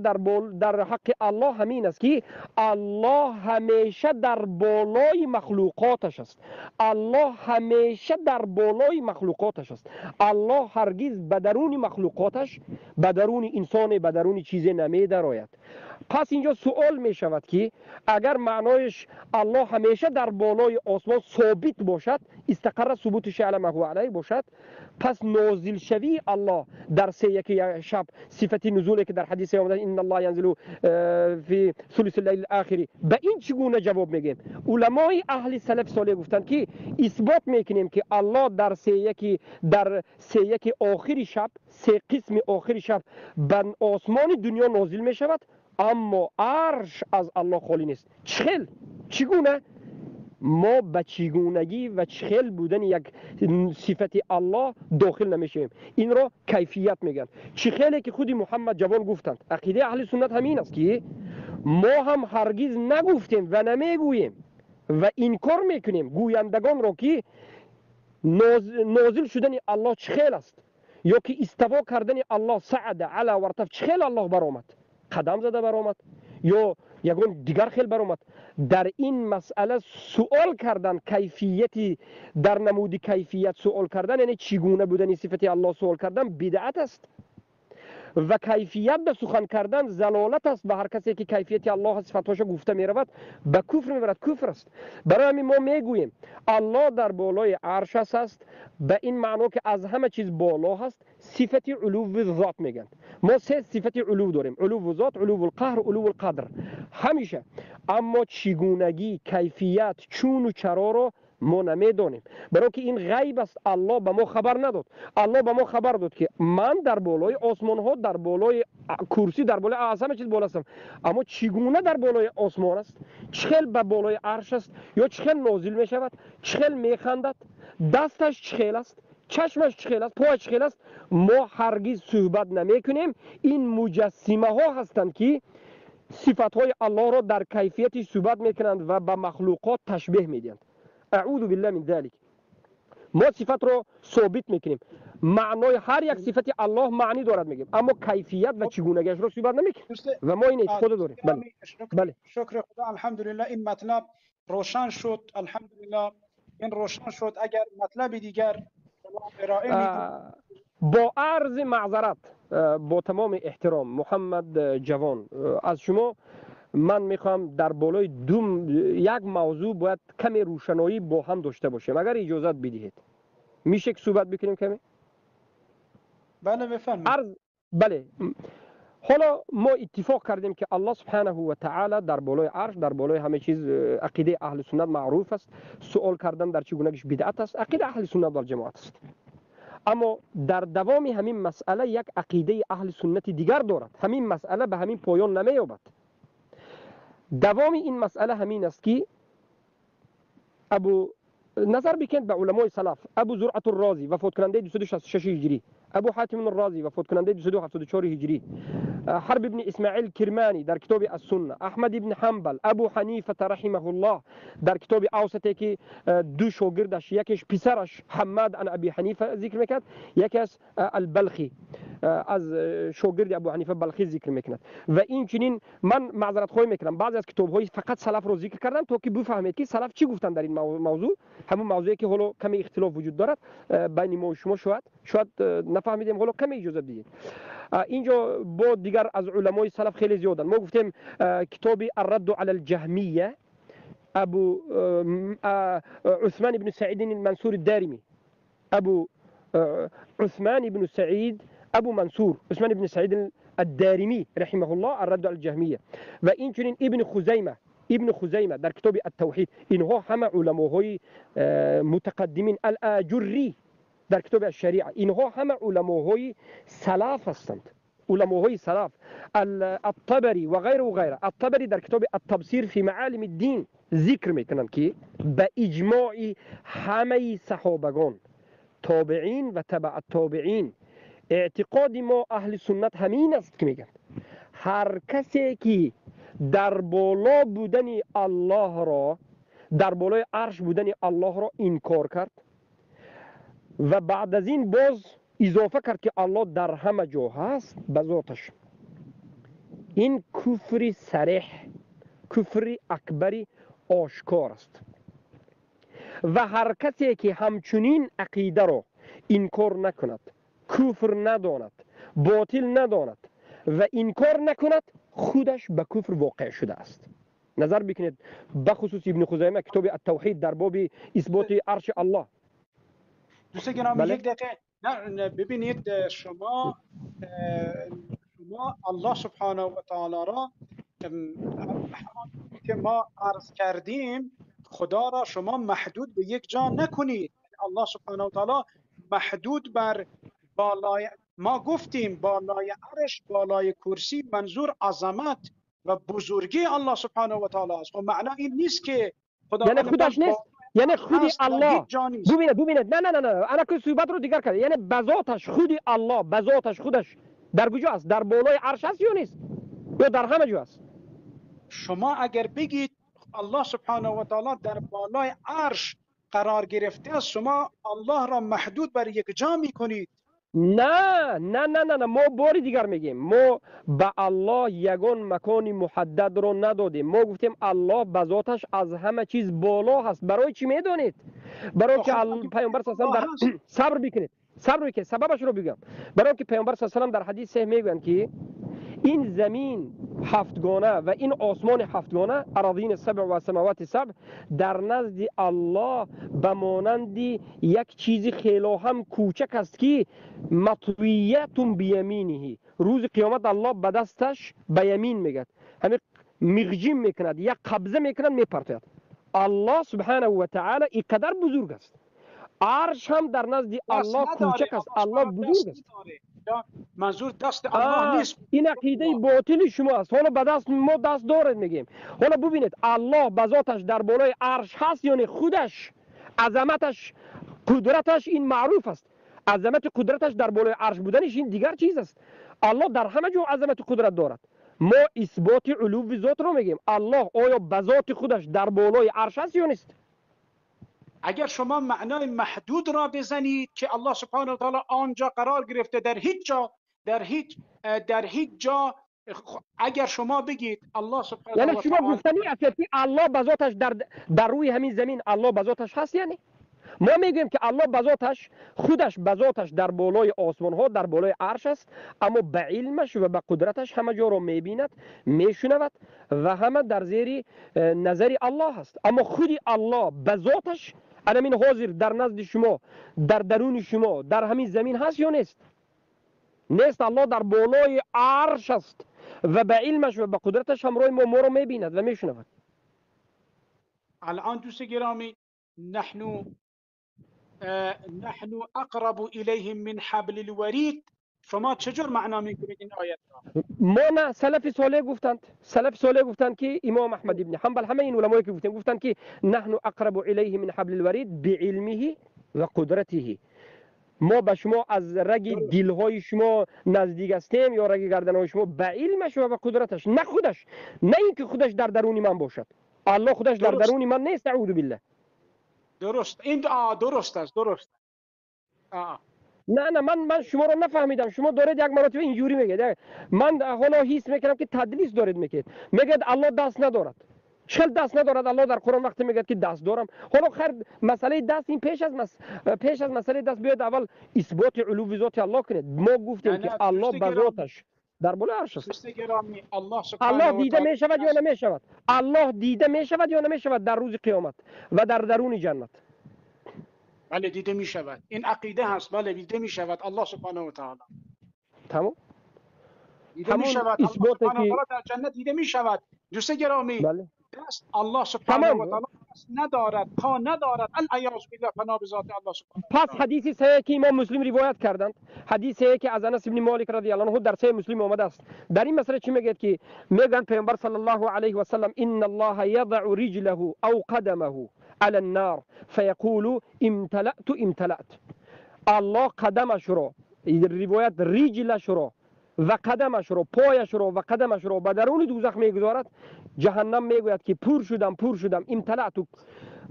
در حق الله همین است که الله همیشه در بالای مخلوقاتش است. الله همیشه در بالای مخلوقاتش است. الله هرگز به درون مخلوقاتش، به درون انسان، به درون چیزی نمی درآید. پس اینجا سوال می شود که اگر معنایش الله همیشه در بالای آسمان ثابت باشد، استقر ثبوتش علی ما هو علیه باشد، پس نازل شوی الله در سه یک شب، صفت نزولی که در حدیث آمده ان الله ینزل فی ثلث الليل الاخر، به این چگونه جواب میگیم؟ علمای اهل سلف صالح گفتند که اثبات میکنیم که الله در سه یک آخری شب، سه قسم آخری شب به آسمان دنیا نازل میشود، اما عرش از الله خالی نیست. چگونه؟ ما به چگونگی و چخل بودن یک صفت الله داخل نمیشیم. این را کیفیت میگن. چخلی که خودی محمد جوان گفتند. عقیده اهل سنت همین است که ما هم هرگز نگفتیم و نمیگوییم و انکار میکنیم گویندگان را که نازل شدن الله چخل است، یا که استوا کردن الله صعد علی و ارتفع، چخل الله برآمد، قدم زده برآمد یا یگون دیگر خیل برآمد. در این مسئله سوال کردن، کیفیتی در نمود کیفیت سوال کردن، یعنی چگونه بودن صفت الله سوال کردن، بدعت است و کیفیت به سخن کردن زلالت است. به هر کسی که کیفیت الله صفاتش گفته می رود به کفر می برد، کفر است. برای همین ما میگوییم الله در بالای عرش است، به این معنا که از همه چیز بالا هست. صفت علو ذات میگن. ما سه صفت علو داریم: علو ذات، علو القهر، علو القدر، همیشه. اما چگونگی، کیفیت، چون و چرا رو ما نمیدانیم، برای که این غیب است. الله به ما خبر نداد. الله به ما خبر داد که من در بالای آسمان ها، در بالای کرسی، در بالای همه چیز بالا هستم. اما چگونه در بالای آسمان است، چخل به بالای عرش است، یا چخل نازل می شود، چخل می خندد، دستش چخل است، چشمش چخل است، پایش چخل است، ما هرگز صحبت نمی کنیم. این مجسمه ها هستند که صفات های الله را در کیفیت صحبت می کنند و به مخلوقات تشبیه می دهند. اعوذ بالله من ذلك. ما صفت رو ثابت میکنیم، معنای هر یک صفت الله معنی دارد میگیم، اما کیفیت و چگونگیش رو صحبت نمیکنیم و ما این اعتقاد داریم. بله. شکر خدا، الحمدلله این مطلب روشن شد. الحمدلله این روشن شد. اگر مطلب دیگر با عرض معذرت، با تمام احترام محمد جوان، از شما من میخوام در بالای یک موضوع باید کمی روشنایی با هم داشته باشیم، اگر اجازت بدهید. میشه که صحبت بکنیم کمی؟ بله بفرمایید. بله. حالا ما اتفاق کردیم که الله سبحانه و تعالی در بالای عرش، در بالای همه چیز. عقیده اهل سنت معروف است. سوال کردن در چگونگیش بدعت است. عقیده اهل سنت و جماعت است. اما در دوام همین مسئله یک عقیده اهل سنت دیگر دارد. همین مسئله به همین پایان نمی‌یابد. دوام این مسئله همین است که نظر بکند به علمای سلف. ابو زرعة الرازی وفات کننده 266 هجری، ابو حاتم الرازی وفات کننده 274 هجری، حرب ابن اسماعیل کرمانی در کتاب السنه، احمد ابن حنبل، ابو حنیفه رحمه الله در کتاب اوسطی که دو شاگردش، یکیش پسرش حماد عن ابی حنیفه ذکر میکرد، یکی از البلخی از شاگرد ابو حنیفه بلخی ذکر میکند. و این چنین من معذرت خواهی میکنم بعضی از کتاب های فقط سلف رو ذکر کردم تا که بفهمید که سلف چی گفتن در این موضوع، همون موضوعی که حالا کمی اختلاف وجود دارد بین ما و شما، شاید نفهمیدیم، حالا کمی اجازه بدید. اینجا با دیگر از علمای سلف خیلی زیادن. ما گفتیم کتاب الرد علی الجهمیه ابو عثمان بن سعید المنصور الدارمی، ابو عثمان بن سعید ابو منصور عثمان بن سعید الدارمی رحمه الله الرد علی الجهمیه، و این چنین ابن خزیمه در کتاب التوحید. اینها همه علماهای متقدمین، الاجری در کتاب الشریعه، اینها همه علماهای سلف هستند، علماهای سلف. الطبری و غیره. الطبری در کتاب التبصیر فی معالم الدین ذکر میکنند که به اجماع همه صحابگان، تابعین و تبع التابعین، اعتقاد ما اهل سنت همین است که میگن هر کسی که در بالا بودن الله را، در بالای عرش بودن الله را انکار کرد و بعد از این باز اضافه کرد که الله در همه جا هست به ذاتش، این کفر صریح، کفر اکبری آشکار است. و هر کسی که همچنین عقیده را انکار نکند، کفر نداند، باطل نداند و انکار نکند، خودش به کفر واقع شده است. نظر بکنید بخصوص ابن خزیمه کتاب التوحید در باب اثبات عرش الله. دوست گرامی یک دقیقه نه ببینید، شما الله سبحانه و تعالی را که ما عرض کردیم، خدا را شما محدود به یک جا نکنید. الله سبحانه و تعالی محدود بر بالای، ما گفتیم بالای عرش، بالای کرسی، منظور عظمت و بزرگی الله سبحانه و تعالی است. و معنا این نیست که خدا یعنی خودش نیست، یعنی خودی الله. ببینید نه انا که صحبت رو دیگر کرد، یعنی بذاتش خودی الله، بذاتش خودش در کجا است؟ در بالای عرش است یا نیست؟ یا در همه جا است؟ شما اگر بگید الله سبحانه و تعالی در بالای عرش قرار گرفته است، شما الله را محدود بر یک جا میکنید. نه ما باری دیگر میگیم، ما به الله یگان مکان محدد رو ندادیم. ما گفتیم الله به ذاتش از همه چیز بالا هست. برای چی میدونید؟ برای که پیامبر صلی الله علیه و آله صبر بکنید، سببش رو بگم. برای که پیامبر صلی الله علیه و آله در حدیث صحیح میگن که این زمین هفتگانه و این آسمان هفتگانه، اراضین سبع و سماوات سبع، در نزد الله به مانند یک چیز خیلی هم کوچک است که مطویت بیمینه. روز قیامت الله به دستش به یمین میگد، همین مغجیم میکند، یک قبضه میکند میپرتد. الله سبحانه و تعالی اینقدر بزرگ است. عرش هم در نزد الله کوچک است، الله بزرگ است. منظور دست الله نیست. این عقیده باطل شما است. حالا به دست ما دست دارد میگیم. حالا ببینید الله به ذاتش در بالای عرش هست، یعنی خودش عظمتش، قدرتش این معروف است. عظمت قدرتش در بالای عرش بودنش این دیگر چیز است. الله در همه جا عظمت قدرت دارد. ما اثبات علو ذات رو میگیم. الله آیا به ذات خودش در بالای عرش است یا نیست؟ اگر شما معنای محدود را بزنید که الله سبحانه و تعالی آنجا قرار گرفته، در هیچ جا اگر شما بگید الله سبحانه و تعالی، یعنی شما گفتنی است که الله به ذاتش در روی همین زمین الله به ذاتش هست. یعنی ما میگیم که الله به ذاتش، خودش به ذاتش در بالای آسمان ها، در بالای عرش است، اما به علمش و به قدرتش همه جا را میبیند، میشنود و همه در زیر نظر الله هست. اما خودی الله به ذاتش الان حاضر در نزد شما، در درون شما، در همین زمین هست یا نیست؟ نیست. الله در بالای عرش است و به علمش و به قدرتش همراه ما رو میبیند و میشنود. الان دوست گرامی، نحن اقرب الیه من حبل الورید، شما چجور معنا میکنید این آیت را؟ ما نه، سلف صالح گفتند که امام احمد ابن حنبل، همه این علمایی که گفتند که نحن اقرب الیه من حبل الورید بعلمه و قدرته. ما به شما از رگ دلهای شما نزدیک هستیم یا رگ گردنهای شما به علمش و به قدرتش، نه خودش، نه اینکه خودش در درون من باشد. الله خودش در درون من نیست، اعوذ بالله. درست، این درست است، درست. نه من شما رو نفهمیدم. شما دارید یک مرتبه اینجوری میگید. من حالا حس میکنم که تدلیس دارید میگید. میگید الله دست ندارد. چل دست ندارد الله در قرآن وقتی میگه که دست دارم. حالا خیر مسئله دست این پیش از مسئله دست بیاد اول اثبات علو ذات الله کنید. ما گفتیم که الله به ذاتش در بالای عرش است. الله دیده می شود یا نمی شود؟ الله دیده می شود یا نمی شود در روز قیامت و در درون جنت؟ بله دیده می شود. این عقیده هست. بله دیده می شود الله سبحانه و تعالی. تمام. دیده می شود الله سبحانه و تعالی در جنت دیده می شود. دوست گرامی، بله. دست الله سبحانه و تعالی ندارد، پا ندارد. العیاذ بالله، پناه به ذات الله سبحانه و تعالی. پس حدیثی صحیح که امام مسلم روایت کردند، حدیثی که از انس بن مالک رضی الله عنه در صحیح مسلم آمده است. در این مسئله چی میگه که میگن پیامبر صلی الله علیه و سلم ان الله یضع رجله او قدمه على النار فيقول امتلأت. الله قدمش رو، روایت رجلش رو و قدمش رو، پایش رو و قدمش رو به درون دوزخ میگذارد. جهنم میگوید که پر شدم امتلأت.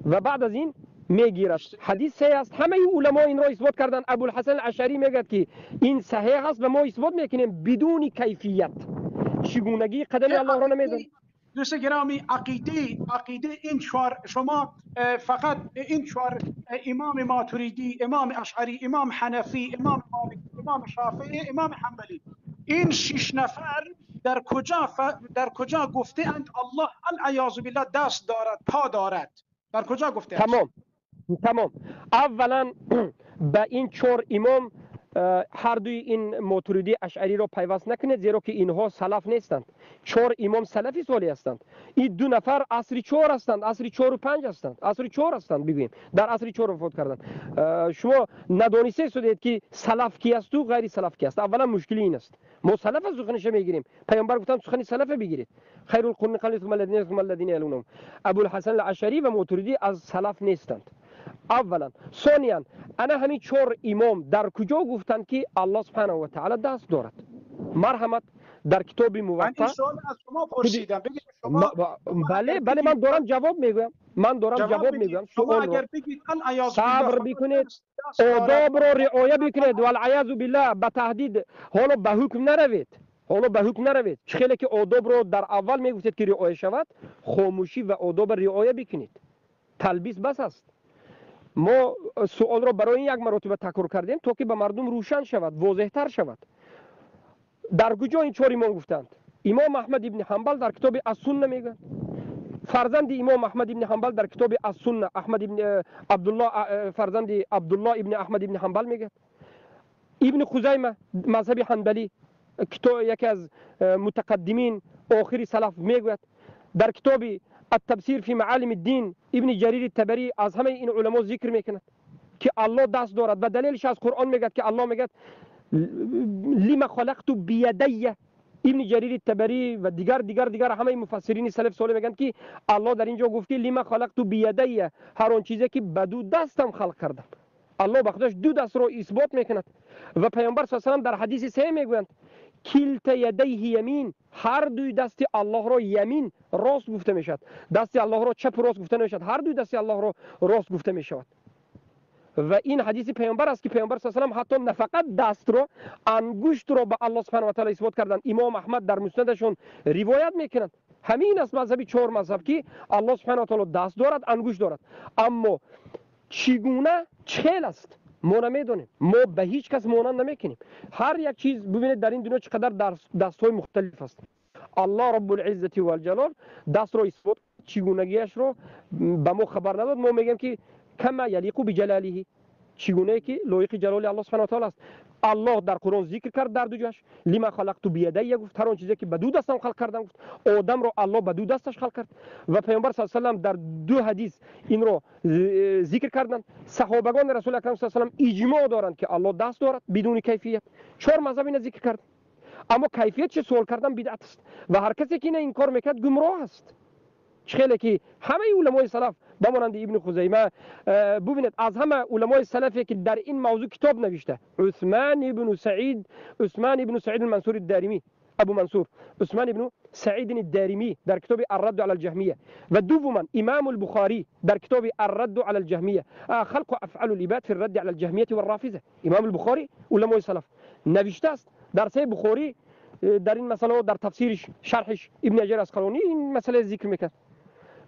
و بعد از این میگیرد. حدیث صحیح است. همه علما این را اثبات کردن. ابوالحسن الاشعری میگه که این صحیح است و ما اثبات میکنیم بدون کیفیت. چگونگی قدم الله را نمیدونیم. دوست گرامی، عقیده این چهار، شما فقط این چهار امام ماتریدی، امام اشعری، امام حنفی، امام مالکی، امام شافعی، امام حنبلی، این 6 نفر در کجا گفته اند الله العیاذ بالله دست دارد، پا دارد؟ در کجا گفته است؟ تمام. اولا به این 4 امام هر دوی این ماتریدی اشعری را پیوست نکنید، زیرا که اینها سلف نیستند. 4 امام سلفی سالی هستند. این 2 نفر عصری 4 هستند، عصری 4 و 5 هستند، عصری 4 هستند. بگوییم در عصری 4 وفات کردند. شما ندانسته شدید که سلف کی است و غیر سلف کی است. اولا مشکلی این است، ما سلف از سخنش میگیریم. پیامبر گفتن سخن سلف بگیرید. خیر القرون قرن ثم الذين ثم الذين يلونهم. ابوالحسن الاشعری و ماتریدی از سلف نیستند. اولا. ثانیا، انا همین 4 امام در کجا گفتند که الله سبحانه و تعالی دست دارد؟ مرحمت در کتاب موطا. من این سوال از شما پرسیدم. بگید شما. بله من دارم جواب میگم. شما اگر بگید العیاذ بالله صبر بکنید، آداب را رعایت بکنید. والعیاذ بالله به تهدید حالا به حکم نروید. خیلی که آداب را در اول میگفتید که رعایت شود، خاموشی و آداب رعایت بکنید. تلبیس بس است. ما سوال را برای یک مرتبه تکرار کردیم تا که به مردم روشن شود، واضح‌تر شود. در کجا این 4 امام گفتند؟ امام احمد ابن حنبل در کتاب السنه میگن. فرزند امام احمد ابن حنبل در کتاب السنه، احمد ابن عبدالله، فرزند عبدالله ابن احمد ابن حنبل میگه. ابن خزیمه مذهب حنبلی، یکی از متقدمین آخری سلف میگوید. در کتاب التفسیر فی معالم الدین ابن جریر الطبری از همه این علما ذکر میکند که الله دست دارد و دلیلش از قرآن میگه که الله میگه لما خلقت بیدی. ابن جریر الطبری و دیگر همه مفسرین سلف صالح میگن که الله در اینجا گفته لما خلقت بیدی، هر آن چیزی که به 2 دستم خلق کردم. الله به خودش 2 دست رو اثبات میکند و پیامبر صلی الله علیه و سلم در حدیث صحیح میگویند کلتا یدیه یمین، هر 2 دست الله را یمین راست گفته میشد، دست الله را چپ راست گفته نمیشد، هر 2 دست الله را راست گفته میشود. و این حدیث پیامبر است که پیامبر صلی الله علیه و آله حتی نه فقط دست رو، انگشت رو به الله سبحانه و تعالی اثبات کردند. امام احمد در مسندشون روایت میکنند همین است مذهبی 4 مذهب که الله سبحانه و تعالی دست دارد، انگشت دارد. اما چگونه چهل است ما نمیدونیم. ما به هیچ کس مانند نمیکنیم. هر یک چیز ببینید در این دنیا چقدر دست‌های مختلف است. الله رب العزت و الجلال دست رو اثبات، چگونگیش رو به ما خبر نداد. ما میگیم که کما یلیق بجلاله، چگونه که لایق جلال الله سبحانه و تعالی است. الله در قرآن ذکر کرد در 2 جاش لما خلقت بیدی، گفت هر آن چیزی که به 2 دستم خلق کردم. گفت آدم رو الله به 2 دستش خلق کرد و پیامبر صلی الله علیه و سلم در 2 حدیث این رو ذکر کردند. صحابگان رسول اکرم صلی الله علیه و سلم اجماع دارند که الله دست دارد بدون کیفیت. 4 مذهب این ذکر کرد، اما کیفیت چه سوال کردن بدعت است و هر کسی که این کار میکرد گمراه است. خیلی که همه علمای سلف بمانند ابن خزیمه ببینید از همه علمای سلفی که در این موضوع کتاب نوشته عثمان ابن سعید المنصور الدارمی ابو منصور عثمان ابن سعید الدارمی در کتاب الرد على الجهمیه و دوما امام البخاری در کتاب الرد على الجهمیه خلق افعال العباد في الرد على الجهمیه والرافضه امام البخاری علمای سلف نوشته است در صحیح بخاری در این مسئله در تفسیرش شرحش ابن حجر اسقلانی این مسئله ذکر میکنه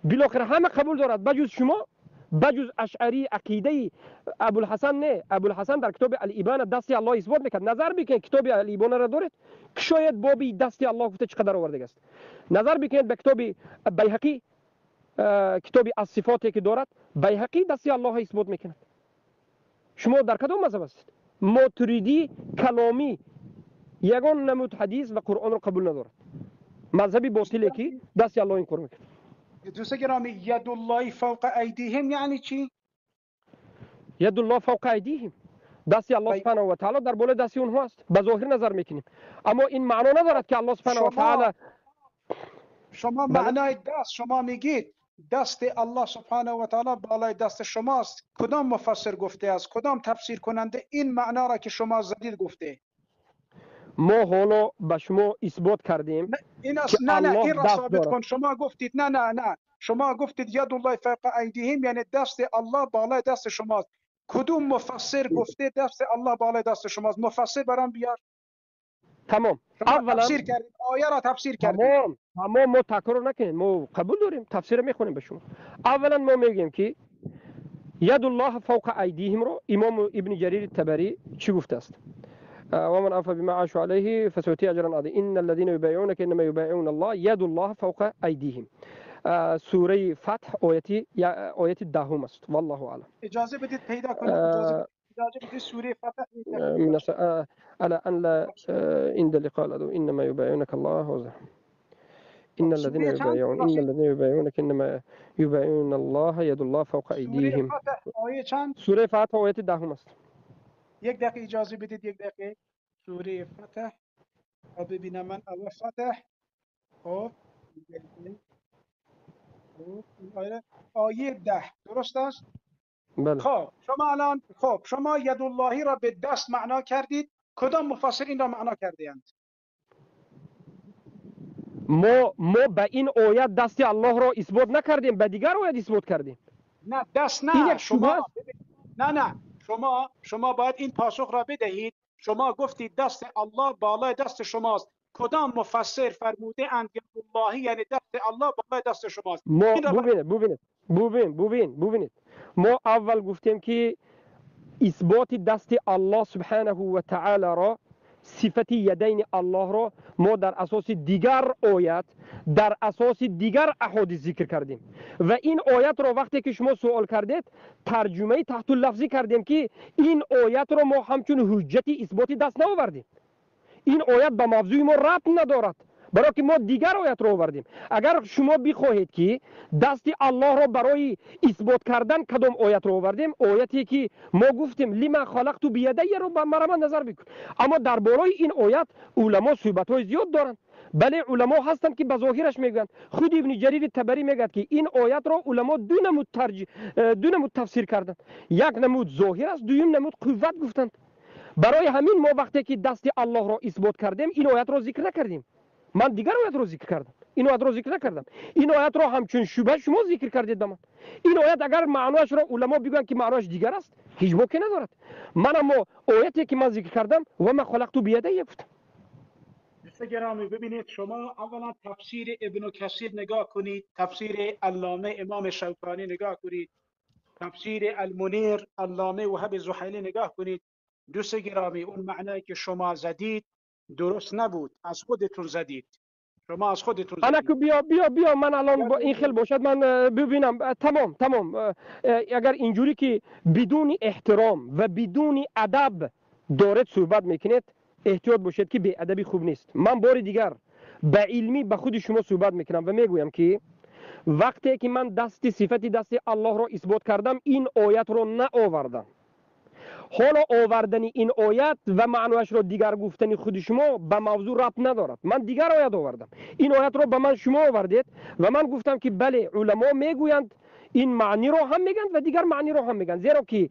بالاخره همه قبول دارد بجز شما بجز اشعری عقیده ابوالحسن نه ابوالحسن در کتاب الابانه دست الله اثبات میکرد نظر بکنید کتاب الابانه را دارید که شاید بابی دست الله گفته چقدر آورده است نظر بکنید به کتاب بیهقی کتاب الصفاتی که دارد بیهقی دست الله اثبات میکند شما در کدام مذهب هستید ماتریدی کلامی یگان نمود حدیث و قرآن را قبول ندارد مذهبی باطلی که دست الله این کار میکند دوست گرامی ید الله فوق ایدیهم یعنی چی؟ ید الله فوق ایدیهم دست الله سبحانه و تعالی در بالای دست اونها است به ظاهر نظر میکنیم اما این معنا ندارد که الله سبحانه و تعالی شما معنای دست شما میگید دست الله سبحانه و تعالی بالای دست شماست کدام مفسر گفته است کدام تفسیر کننده این معنا را که شما زدید گفته ما حالا به شما اثبات کردیم این این را ثابت کن شما گفتید نه شما گفتید ید الله فوق ایدیهم یعنی دست الله بالای دست شماست کدوم مفسر گفته دست الله بالای دست شماست مفسر برام بیار تمام اولا تفسیر کردید آیه را تفسیر کردید تمام ما تکرار نکنیم ما قبول داریم تفسیر میخونیم به شما اولا ما میگیم که ید الله فوق ایدیهم رو امام ابن جریر الطبری چی گفته است ومن أوفى بما عاشوا عليه فسيؤتيه أجرا عظيما إن الذين يبايعونك إنما يبايعون الله يد الله فوق أيديهم سوره فتح آیت دهم است والله اعلم اجازه بدید پیدا کنم اجازه بدید سوره فتح على ان لا عند لقاء العدو انما يبايعونك الله وزه ان الذين يبايعونك انما يبايعون الله يد الله فوق أيديهم سوره فتح آیه چند سوره فتح آیت دهم است یک دقیقه اجازه بدید یک دقیقه سوره فتح ببینم من اول فتح خب آیه 10 درست است بله خب شما الان شما ید اللهی را به دست معنا کردید کدام مفسر این را معنا کرده اند ما به این آیت دست الله را اثبات نکردیم به دیگر آیت اثبات کردیم نه دست نه شما باید این پاسخ را بدهید شما گفتید دست الله بالای دست شماست کدام مفسر فرموده اند ید اللهی یعنی دست الله بالای دست شماست ما ببینید ما اول گفتیم که اثبات دست الله سبحانه و تعالی را صفت یدین الله را ما در اساس دیگر آیت در اساس دیگر احادیث ذکر کردیم و این آیت را وقتی که شما سوال کردید ترجمه تحت اللفظی کردیم که این آیت را ما همچون حجت اثبات دست نآوردیم این آیت به موضوع ما ربط ندارد برای که ما دیگر آیت را آوردیم اگر شما بخواهید که دست الله را برای اثبات کردن کدام آیت را آوردیم آیتی که ما گفتیم لما خلقت بیدی رو به مرا نظر بکن اما در بالای این آیت علما صحبت های زیاد دارند بله علما هستند که به ظاهرش میگن خود ابن جریر طبری میگه که این آیت را علما دو نمود تفسیر کردند یک نمود ظاهر است دوم نمود قوت گفتند برای همین ما وقتی که دست الله را اثبات کردیم این آیت را ذکر نکردیم من دیگر آیت را ذکر کردم این آیت را ذکر نکردم این آیت را همچون شبه شما ذکر کردید من این آیت اگر معناش را علما بگن که معناش دیگر است هیچ ممکن ندارد من اما آیتی که من ذکر کردم و ما خلقت بیدی گفتم دوستان گرامی ببینید شما اولا تفسیر ابن کثیر نگاه کنید تفسیر علامه امام شوکانی نگاه کنید تفسیر المنیر علامه وهب زحیلی نگاه کنید دوستان گرامی اون معنایی که شما زدید درست نبود از خودتون زدید شما از خودتون زدید که بیا من الان با این خیلی باشد من ببینم تمام اگر اینجوری که بدون احترام و بدون ادب دارد صحبت میکنید احتیاط باشید که بی ادبی خوب نیست من بار دیگر به علمی به خود شما صحبت میکنم و میگویم که وقتی که من صفت دست الله را اثبات کردم این آیت را نآوردم حالا آوردن این آیت و معنیش رو دیگر گفتن خود شما به موضوع ربط ندارد. من دیگر آیت آوردم، این آیت رو به من شما آوردید و من گفتم که بله علما میگویند این معنی رو هم میگن و دیگر معنی رو هم میگن، زیرا که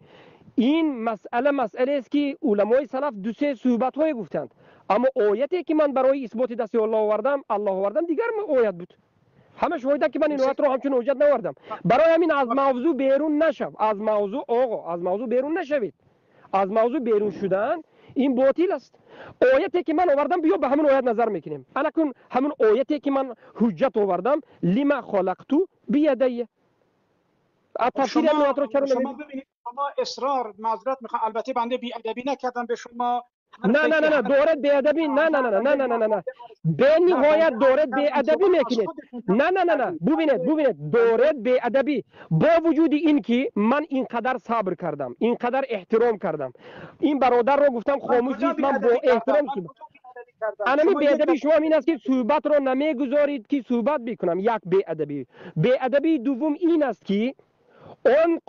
این مسئله است که علمای سلف دو سه صحبت های گفتند، اما آیتی که من برای اثبات دست الله آوردم دیگر آیت بود. همه شاهدن که من این آیت رو همچون حجت نوردم. برای همین از موضوع بیرون نشو، از موضوع بیرون نشوید. از موضوع بیرون شدن این باطل است. آیتی که من آوردم بیا به همون آیت نظر میکنیم. الان همون آیتی که من حجت آوردم لما خلقتو بیدیه، تفسیر این آیت رو چرا شما ببینید شما اصرار معذرت میخوام، البته بنده بی ادبی نکردم به شما. نه دارد بی ادبی نه به نهایت دارد بی ادبی میکنید. نه ببینید دارد بی ادبی. با وجود این که من اینقدر صبر کردم، اینقدر احترام کردم، این برادر رو گفتم خاموش نیست، من با احترام انمی بی ادبی شما این است که صحبت رو نمیگذارید که صحبت بکنم. یک بی ادبی دوم این است که اون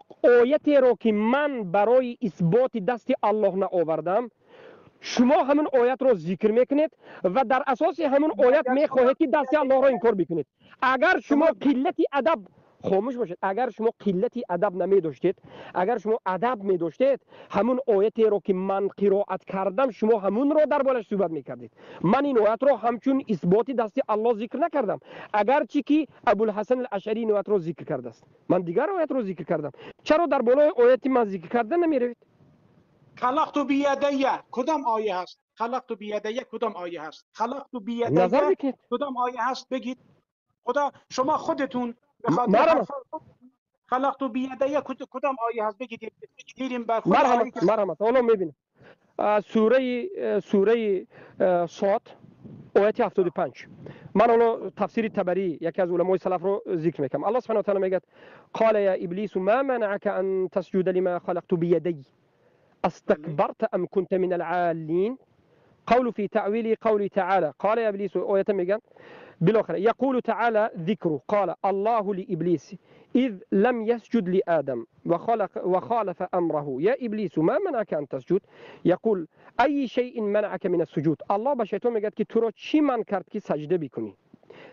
آیتی رو که من برای اثبات دست الله نآوردم شما همون آیت رو ذکر میکنید و در اساس همون آیت میخواهید که دست الله رو انکار بکنید. اگر شما قلتی ادب خاموش باشید، اگر شما قلتی ادب نمی داشتید، اگر شما ادب می داشتید همون آیتی رو که من قرائت کردم شما همون رو در بالش صحبت میکردید. من این آیت رو همچون اثبات دست الله ذکر نکردم، اگر چی که ابوالحسن الاشعری این آیت رو ذکر کرده است. من دیگر آیت رو ذکر کردم، چرا در بالای آیتی من ذکر کردن نمیروید؟ خلقت بیدیه کدام آیه هست؟ خلقت بیدیه کدام آیه هست؟ خلقت نظر بیدیه بکنید. کدام آیه هست بگید. خدا شما خودتون به خاطر مرحمت. خلقت بیدیه کدام آیه هست بگید. میریم بر خود آیه که مرحمت. حالا میبینیم سوره صاد آیت 75. من حالا تفسیر تبری یکی از علمای سلف رو ذکر میکنم. الله سبحانه و تعالی میگه قال یا ابلیس ما منعك ان تسجد لما خلقت بيدي استكبرت ام كنت من العالين. قول في تعويل قول تعالى قال يا ابلیس آیت میگن بالاخره يقول تعالى ذكره قال الله لابلیس إذ لم يسجد لآدم وخالف أمره يا إبليس ما منعك أن تسجد. يقول أي شيء منعك من السجود. الله به شیطان میگه که تو را چی من کرد که سجده بکنی؟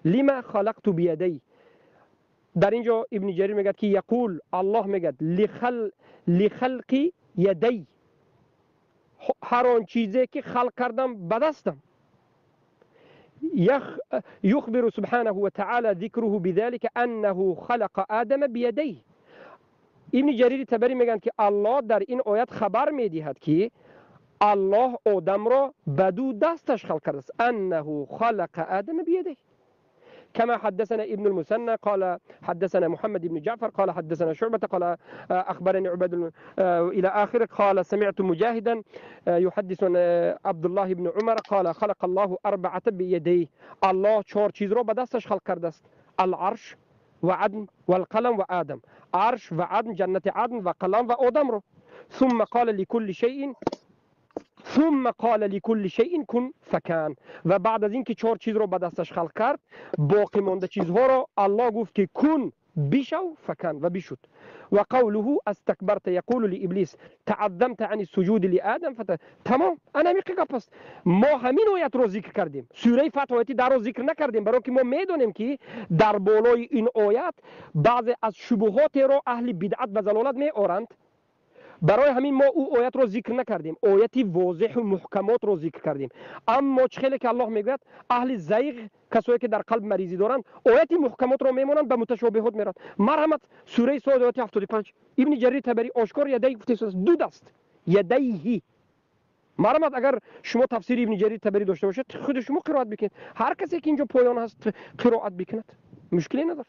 لما خلقت بیدی. در اینجا ابن جریر میگه که یقول الله میگه لخلق یدی، هر آن چیزی که خلق کردم به دستم. يخبر سبحانه وتعالى ذكره بذلك أنه خلق آدم بيديه. ابن جریر تبری میگن که الله در این آیت خبر میدهد که الله آدم را بدو دستش خلق کرده است. انه خلق آدم بيديه كما حدثنا ابن المثنى قال حدثنا محمد بن جعفر قال حدثنا شعبة قال أخبرني عبد إلى آخره قال سمعت مجاهدا يحدث عبد الله بن عمر قال خلق الله أربعة بيديه. الله چهار چیز رو به دستش خلق کرده است: العرش و عدن و القلم و آدم. عرش و عدن، جنت عدن و قلم و آدم رو. ثم قال لكل شيء كن فكان. و بعد از اینکه چهار چیز رو به دستش خلق کرد باقی مانده چیزها رو الله گفت که کن بشو فکن و بشد. و قوله استكبرت يقول لابلیس تعظمت عن السجود لآدم تمام. انا میگم پس ما همین آیت رو ذکر کردیم، سوره فتح آیتی در رو ذکر نکردیم، برای که ما میدونیم که در بالای این آیت بعضی از شبهات رو اهل بدعت و ضلالت میآورند. برای همین ما او آیت رو ذکر نکردیم، آیتی واضح و محکمات رو ذکر کردیم. اما چخیلی که الله میگوید اهل زیغ، کسایی که در قلب مریضی دارند، آیتی محکمات رو میمونند به متشابهات میرند. مرحمت سوره صاد آیت 75 ابن جریر تبری آشکار یدی گفته است، دو دست یدیه. مرحمت اگر شما تفسیر ابن جریر تبری داشته باشید خود شما قرائت بکنید، هر کسی که اینجا پایان هست قرائت بکند، مشکلی نداره.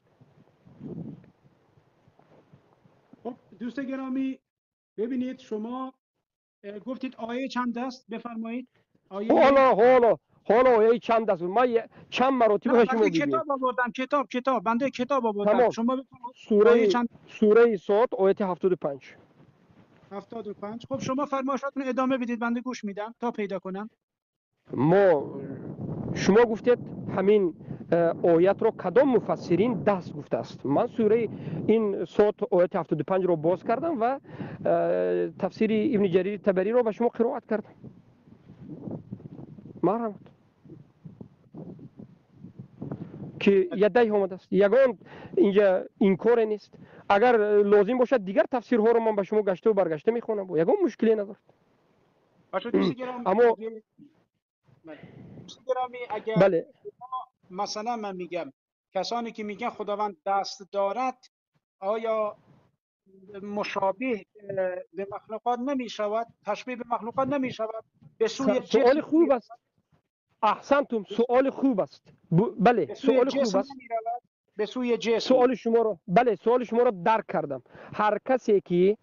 خب دوست گرامی ببینید شما گفتید آیه چند است بفرمایید. حالا آیه چند است؟ ما چند مراتب شما بگید. کتاب آوردم، کتاب بنده کتاب آوردم. شما سوره صاد آیه 75. خب شما فرمایشاتون ادامه بدید، بنده گوش میدم تا پیدا کنم. شما گفتید همین آیت رو کدام مفسرین دست گفته است. من سوره این صوت آیت 75 رو باز کردم و تفسیر ابن جریر طبری رو به شما قرائت کردم. مرحمت که یدی آمده است، یگان اینجا این کار نیست. اگر لازم باشد دیگر تفسیرها رو من به شما گشته و برگشته میخونم و یگان مشکلی ندارد. اما اگر بله مثلا من میگم کسانی که میگن خداوند دست دارد، آیا مشابه به مخلوقات نمی شود؟ تشبیه به مخلوقات نمی شود؟ به سوی سوال جسم خوب است. احسنتم، سوال خوب است. بله به سوی سوال خوب جسم است. نمی رود؟ به سوی جسم. سوال شما رو سوال شما رو درک کردم. هر کسی که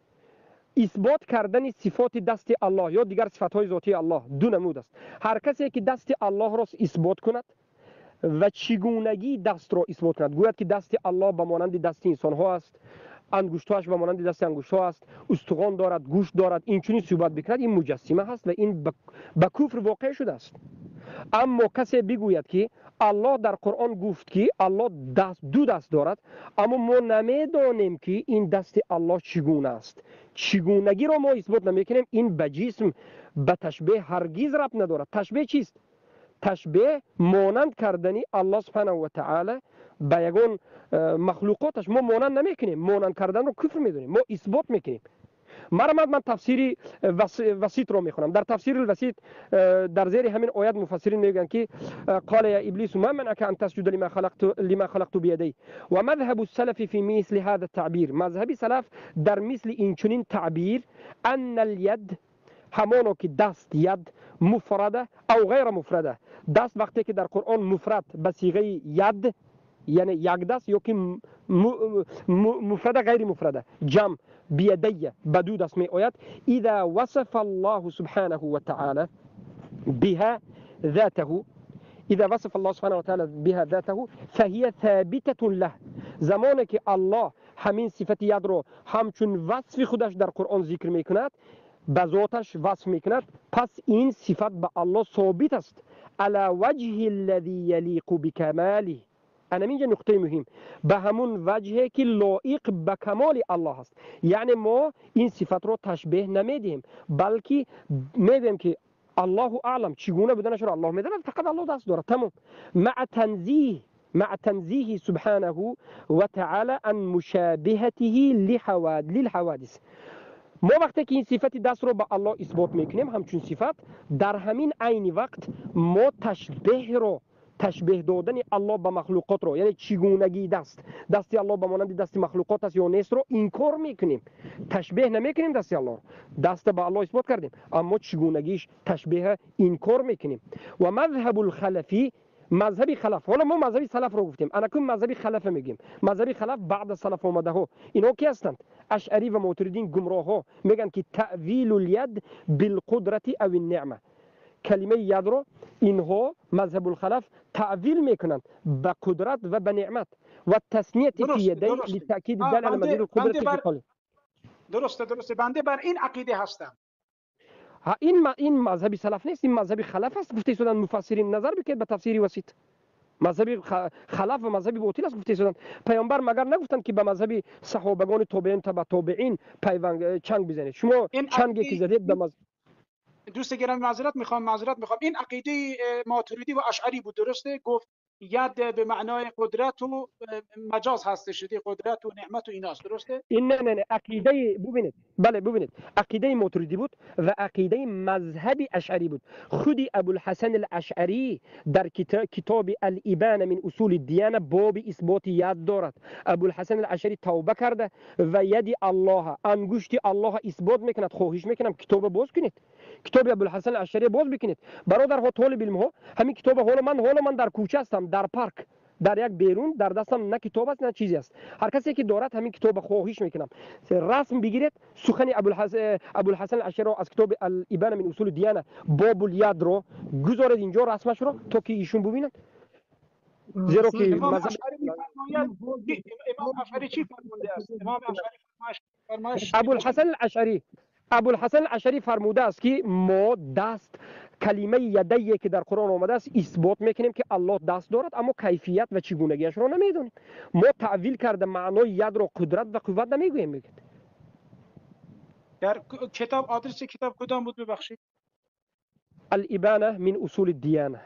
اثبات کردن صفات دست الله یا دیگر صفات های ذاتی الله دو نمود است. هر کسی که دست الله را اثبات کند و چگونگی دست را اثبات کند، گوید که دست الله به مانند دست انسان ها است، انگشتاش به مانند دست انگشت ها است، استخوان دارد، گوش دارد، این چنین صحبت بکند، این مجسمه هست و این به کفر واقع شده است. اما کسی بگوید که الله در قرآن گفت که الله دو دست دارد، اما ما نمیدانیم که این دست الله چگونه است، چگونگی را ما اثبات نمیکنیم، این به جسم به تشبیه هرگز ربط ندارد. تشبیه چیست؟ تشبیه مانند کردنی الله سبحانه و تعالی به یگان مخلوقاتش ما مانند نمیکنیم. مانند کردن رو کفر میدونیم، ما اثبات میکنیم. من تفسیری وسیط رو میخونم. در تفسیر الوسیط در زیر همین آیات مفسرین میگن که قال یا ابلیس ما منعك ان تسجد لما خلقت بيدي و مذهب السلف في مثل هذا التعبير. مذهب سلف در مثل این چنین تعبیر ان الید همانو که دست ید مفرده او غیر مفرده. دست وقتی که در قرآن مفرد به صیغه ید یعنی یک دست، یا که مفرده غیر مفرده جمع بیدیه بدو دست می آید. اذا وصف الله سبحانه و تعالی بها ذاته، اذا وصف الله سبحانه و تعالی بها ذاته فهي ثابته له. زمانی که الله همین صفت ید رو همچون وصف خودش در قرآن ذکر میکند، به ذاتش وصف میکند، پس این صفت به الله ثابت است على وجه الذي يليق بكماله. انا اینجا نقطه مهم، به همون وجهی که لایق به کمال الله است. یعنی ما این صفت رو تشبیه نمیدیم، بلکه میگیم که الله اعلم چگونه بودنش رو الله میداند، فقط الله دست داره، تمام. مع تنزیه سبحانه و تعالی عن مشابهته للحوادث. ما وقتی که این صفت دست رو به الله اثبات میکنیم همچون صفت، در همین عین وقت ما تشبیه دادن الله به مخلوقات رو، یعنی چگونگی دست الله به مانند دست مخلوقات است یا نیست رو انکار میکنیم. تشبیه نمیکنیم دست الله رو، دست به الله اثبات کردیم اما چگونگیش تشبیه انکار میکنیم. و مذهب الخلفی، مذهبی خلف، حالا ما مذهبی سلف رو گفتیم، انا کم مذهبی خلف میگیم. مذهبی خلف بعد سلف اومده ها، اینا کی هستند؟ اشعری و معترضین گمراه ها میگن که تأویل الید بالقدرت او النعمه. کلمه ید رو اینها مذهب الخلف تعویل میکنند به قدرت و به نعمت و تسنیت فی یدین لتأکید دل علی مزید القدرت فی قلب. درسته بنده بر این عقیده هستم. این مذهبی سلف نیست، این مذهبی خلف است. گفته شدن مفسرین نظر بکید به تفسیری وسیط. مذهبی خلاف و مذهبی باطل است گفته شدن. پیامبر مگر نگفتند که به مذهبی صحابگان تابعین تبع تابعین پیوند چنگ بزنید؟ شما چنگی که زدید به دوست گرامی معذرت میخوام این عقیده ماتریدی و اشعری بود، درسته؟ گفت ید به معنای قدرت و مجاز هستش، شدی قدرت و نعمت و ایناست، درسته؟ این نه عقیده ببینید، بله ببینید، عقیده ماتریدی بود و عقیده مذهبی اشعری بود. خودی ابوالحسن الاشعری در کتاب الابانه من اصول الدیانه باب اثبات ید دارد. ابوالحسن الاشعری توبه کرده و ید الله، انگشت الله اثبات میکند. خواهش میکنم کتاب باز کنید، کتاب ابوالحسن الاشعری باز بکنید برادرها طالب علم ها. همین کتاب حالا من در کوچه هستم، در پارک، در یک بیرون، در دستم نه کتاب است نه چیزی است. هر کسی که دارد همین کتاب خواهش میکنم رسم بگیرید، سخن ابوالحسن الاشعری از کتاب الابانه من اصول الدیانه باب الید رو گذارید اینجا رسمش رو تا که ایشون ببینن. زیرا که امام اشعری چی فرموده است؟ امام اشعری فرمایش ابوالحسن الاشعری فرموده است که ما دست کلمه یدی که در قرآن آمده است اثبات میکنیم که الله دست دارد، اما کیفیت و چگونگیش را نمیدونیم. ما تعویل کرده معنای ید را قدرت و قوت نمیگوییم. میگید در کتاب، آدرس کتاب کدام بود ببخشید؟ الابانه من اصول الدیانه.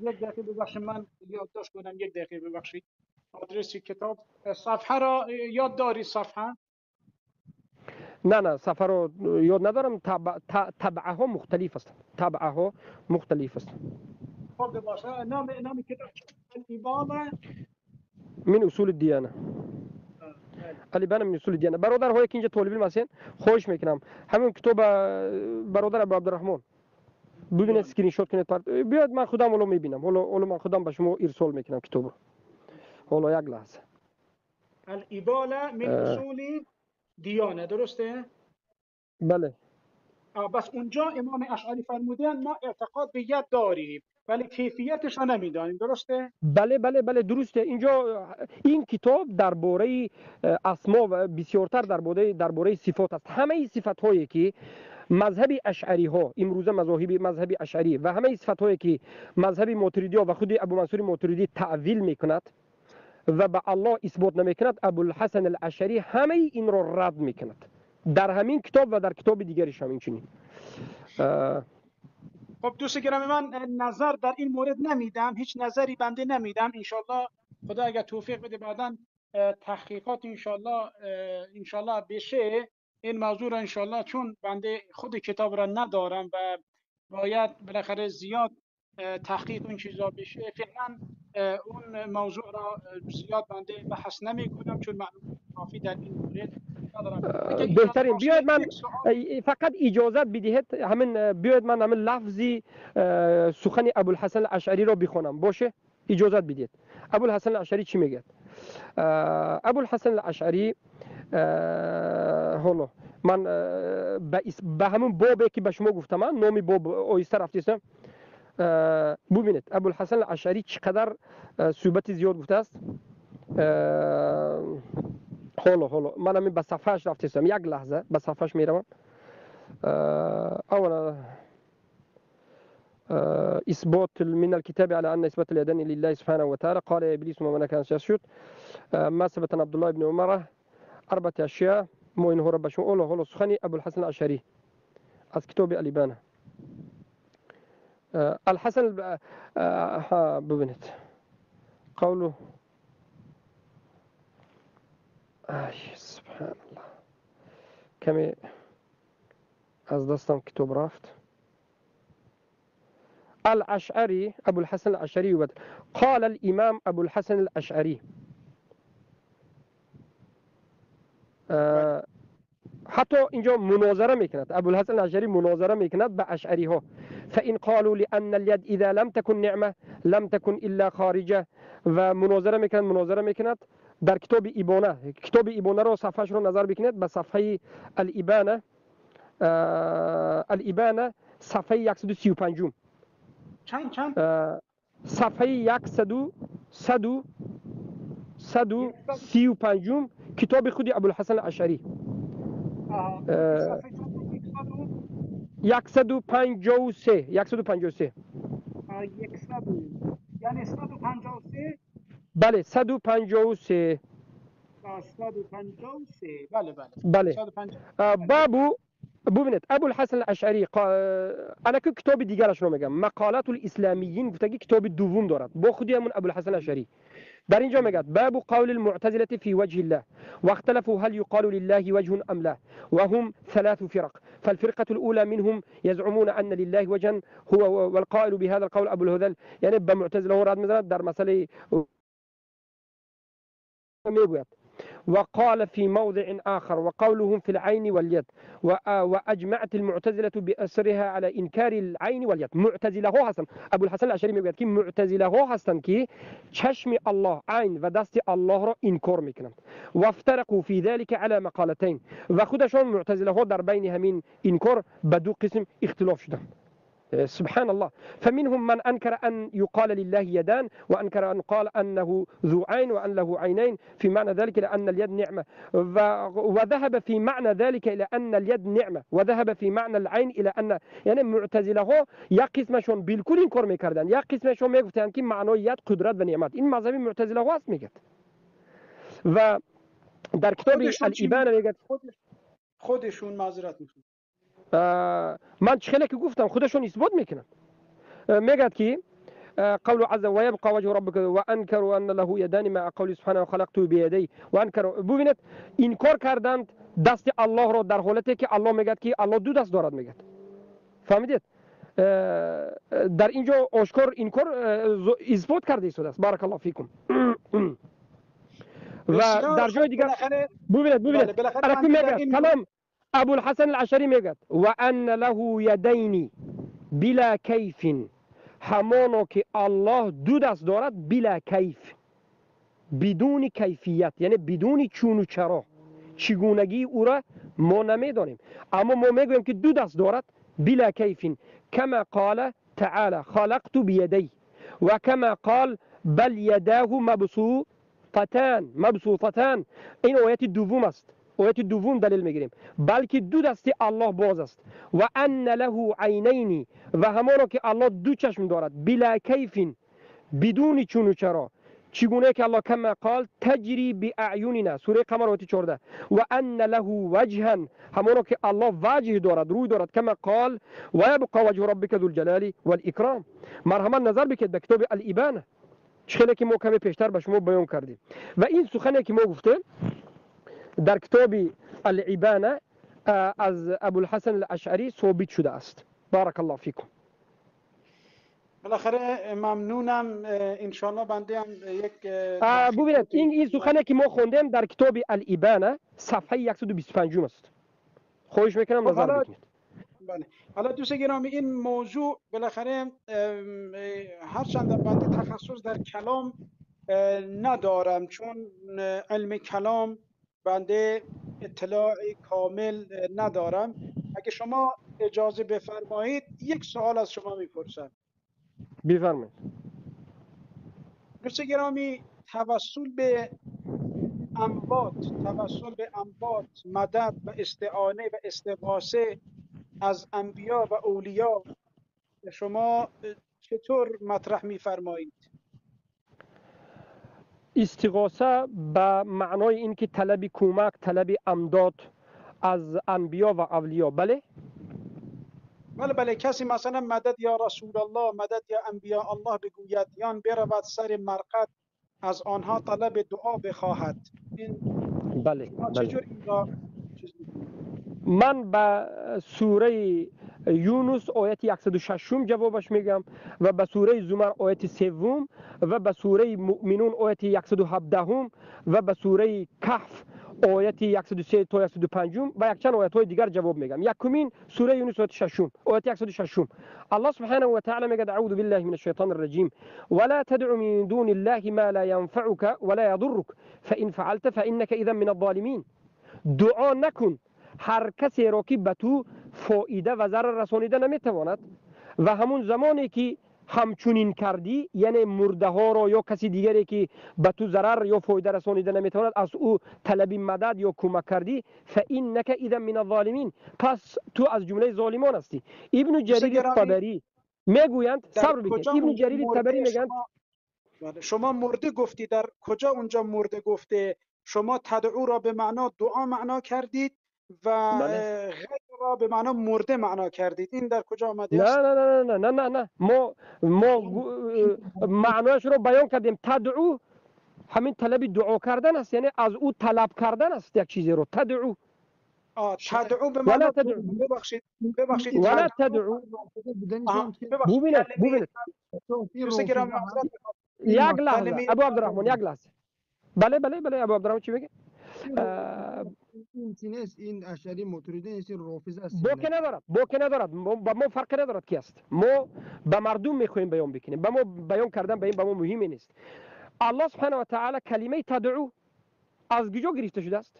یک دقیقه ببخشید من یادداشت کنم، یک دقیقه ببخشید. آدرس کتاب، صفحه را یاد داری؟ صفحه؟ نه صفحه رو یاد ندارم. طبعه ها مختلف است. طبعه ها مختلف است. خب باشه. نام کتاب الابانه من اصول الدیانه. الابانه من اصول الدیانه. برادرهایی که اینجا طالب علم هستین خواهش میکنم همین کتاب برادر ابو عبدالرحمن ببینید، اسکرین شات کنید، بیاد من خودم اولو میبینم. اولو من خودم به شما ارسال میکنم کتاب رو. حالا یک لحظه. الابانه من اصول دیانه، درسته؟ بله. بس اونجا امام اشعری فرمودن ما اعتقاد به ید داریم ولی کیفیتش را نمیدانیم، درسته؟ بله درسته. اینجا این کتاب درباره اسما و بسیارتر درباره صفات است. همه صفات هایی که مذهب اشعری ها امروزه مذهب اشعری و همه صفات هایی که مذهب ماتریدی ها و خود ابو منصور ماتریدی تعویل میکند و به الله اثبات نمیکند، ابوالحسن الاشعری همه این را رد میکند در همین کتاب و در کتاب دیگرش هم اینچنین. خب دوست گرامی، من نظر در این مورد نمیدم، هیچ نظری بنده نمیدم. انشالله خدا اگر توفیق بده بعداً تحقیقات انشالله بشه این موضوع را انشالله، چون بنده خود کتاب را ندارم و باید بالاخره زیاد تحقیق این چیزا بشه، فعلا اون موضوع را زیاد بنده بحث نمی کنم چون معلومات کافی در این مورد ندارم. بهترین بیاید من فقط اجازت بدهید همین بیاید من همین لفظی سخن ابوالحسن الاشعری را بخونم. باشه؟ اجازت بدید. ابوالحسن الاشعری چی میگه؟ ابوالحسن الاشعری حالا من به همون بابی که به شما گفتم، من نامی باب آیسته رفتیستم. ببینید ابوالحسن الاشعری چقدر صحبت زیاد گفته است. حالا من همین به صفحهش رفتیستم. یک لحظه به صفحهش میروم. اولا اثبات من الكتاب على ان اثبات اليدين لله سبحانه وتعالى. قال ابلیس وما منعك ان تسجد. ما ثبت عن عبد الله بن عمر اربعه اشیاء ما اینها را بشون. حالا سخن ابوالحسن الاشعری از کتاب الابانه. الحسن ببینید قوله سبحان الله کمی از دستم کتاب رفت. الاشعری ابوالحسن الاشعری قال الامام ابوالحسن الاشعری حتی اینجا مناظره میکند. ابوالحسن الاشعری مناظره میکند به اشعری ها. فان قالوا لان اليد اذا لم تكن نعمه لم تكن الا خارجه. و مناظره میکند در کتاب ابانه. کتاب ابانه رو صفحهش رو نظر بکنید به صفحه الابانه. الابانه صفحه 135. چند صفحه 135 کتاب خود ابوالحسن الاشعری. 153 یعنی 153. بله 153. 153. بله. بابو ببینید ابوالحسن الاشعری انا که کتاب دیگرش رو میگم، مقالات الاسلامیین گفته که کتاب دوم دارد با خودی همون ابوالحسن الاشعری. در اینجا میگه باب قول المعتزله في وجه الله واختلفوا هل يقال لله وجه ام لا وهم ثلاث فرق. فالفرقه الاولى منهم يزعمون ان لله وجها هو والقائل بهذا القول ابو الهذل. يعني بمعتزله هو رد میزند در مسئله میگوید. وقال في موضع آخر وقولهم في العين واليد وأجمعت المعتزلة بأسرها على إنكار العين واليد. معتزله ها هستند. ابوالحسن الاشعری میگوید که معتزله ها هستند که چشم الله، عین و دست الله را انکار میکنند. وافترقوا في ذلك على مقالتين. و خودشان معتزله ها در بین همین انکار به دو قسم اختلاف شدند. سبحان الله. فمنهم من أنكر أن يقال لله يدان، وأنكر أن قال أنه ذو عين وأن له عينين في معنى ذلك إلى أن اليد نعمة، وذهب في معنى ذلك إلى أن اليد نعمة، وذهب في معنى العين إلى أن، يعني معتزله ها یا قسمشون بالکل این کار میکردن، یا قسمشون میگفتن که معنای ید قدرت و نعمت. این مذهب معتزله ها است میگه. و در کتاب الابانه میگه خودشون معذرت میخوام، من خیلی که گفتم خودشون اثبات میکنن. میگه که قول عز ويبقى وجه ربك وانكروا ان له يدان مع قول سبحانه خلقته بيدي وانكروا. ببینید انکار کردند دست الله را در حالتی که الله میگه که الله دو دست دارد میگه. فهمیدید؟ در اینجا آشکار انکار اثبات کرده شده است. بارک الله فیکم. و در جای دیگر ببینید کلام ابوالحسن الاشعری میگه و ان له یدین بلا کیف، همانا که الله دو دست دارد بلا کیف، بدون کیفیت، یعنی بدون چون و چرا، چگونگی او را ما نمیدانیم، اما ما میگویم که دو دست دارد بلا کیف. كما قال تعالى خلقت بيدي، وكما قال بل يداه مبسوطتان. این آیت دوم است. آیت دوم دلیل میگیریم بلکه دو دست الله باز است. و ان له عینین، و همانا که الله دو چشم دارد بلا کیف، بدون چون و چرا، چگونه که الله کما قال تجری باعیننا، سوره قمر آیت 14. و ان له وجها، همانا که الله وجه دارد، روی دارد، کما قال و یبقى وجه ربک ذو الجلال والاکرام. مرحبا نظر بکید به کتاب الابانه، چخیلی که ما کمی پیشتر به شما بیان کردیم. و این سخنی که ما گفتیم در کتاب الابانه از ابوالحسن الاشعری ثابت شده است. بارک الله فیکم. بالاخره ممنونم. انشالله بنده هم یک ببینید این سخنی که ما خوندیم در کتاب الابانه صفحه 125 است. خواهش میکنم نظر بکنید. بله. حالا دوست گرامی این موضوع بالاخره هرچند بنده تخصص در کلام ندارم، چون علم کلام بنده اطلاع کامل ندارم. اگه شما اجازه بفرمایید یک سوال از شما میپرسم. بفرمایید. دوست گرامی توسل به اموات مدد و استعانه و استغاثه از انبیا و اولیا شما چطور مطرح میفرمایید؟ استغاثه به معنای این که طلب کمک، طلب امداد از انبیا و اولیا. بله بله. کسی مثلا مدد یا رسول الله، مدد یا انبیا الله بگوید، یا برود سر مرقد از آنها طلب دعا بخواهد. این بله. چجور اینا من به سوره یونس آیت 106 جوابش میگم، و به سوره زمر آیت 3 و به سوره مؤمنون آیت 117 و به سوره کهف آیت 103 تا 105 و یک چند آیت های دیگر جواب میگم. یکمین سوره یونس آیت 106 الله سبحانه و تعالی میگه اعوذ بالله من الشیطان الرجیم ولا تدع من دون الله ما لا ينفعك ولا يضرك فإن فعلت فإنك إذا من الظالمین. دعا نکن هر کسی را که به تو فایده و ضرر رسانیده نمیتواند، و همون زمانی که همچنین کردی، یعنی مرده ها را یا کسی دیگری که به تو ضرر یا فایده رسانیده نمیتواند از او طلب مدد یا کمک کردی، فإنک اذا من الظالمین، پس تو از جمله ظالمان هستی. ابن جریر طبری میگویند، صبر بکن، ابن جریر طبری میگویند شما مرده گفتی، در کجا اونجا مرده گفته؟ شما تدعو را به معنا دعا معنا کردید و غیر را به معنا مرده معنا کردید. این در کجا آمده است؟ نه ما معناش رو بیان کردیم. تدعو همین طلب دعا کردن است، یعنی از او طلب کردن است یک چیزی رو. تدعو تدعو به معنا ببخشید ولا تدعو. ببینید یک لحظه ابو عبدالرحمن، یک لحظه. بله ابو عبدالرحمن چی میگه؟ این اشعری ماتریدی نیست، رافضه است. بوکه ندارد. با ما فرق ندارد کی است. ما به مردم میخوایم بیان بکنیم، به ما بیان کردن به ما مهمی نیست. الله سبحانه و تعالی کلمه تدعو از کجا گرفته شده است؟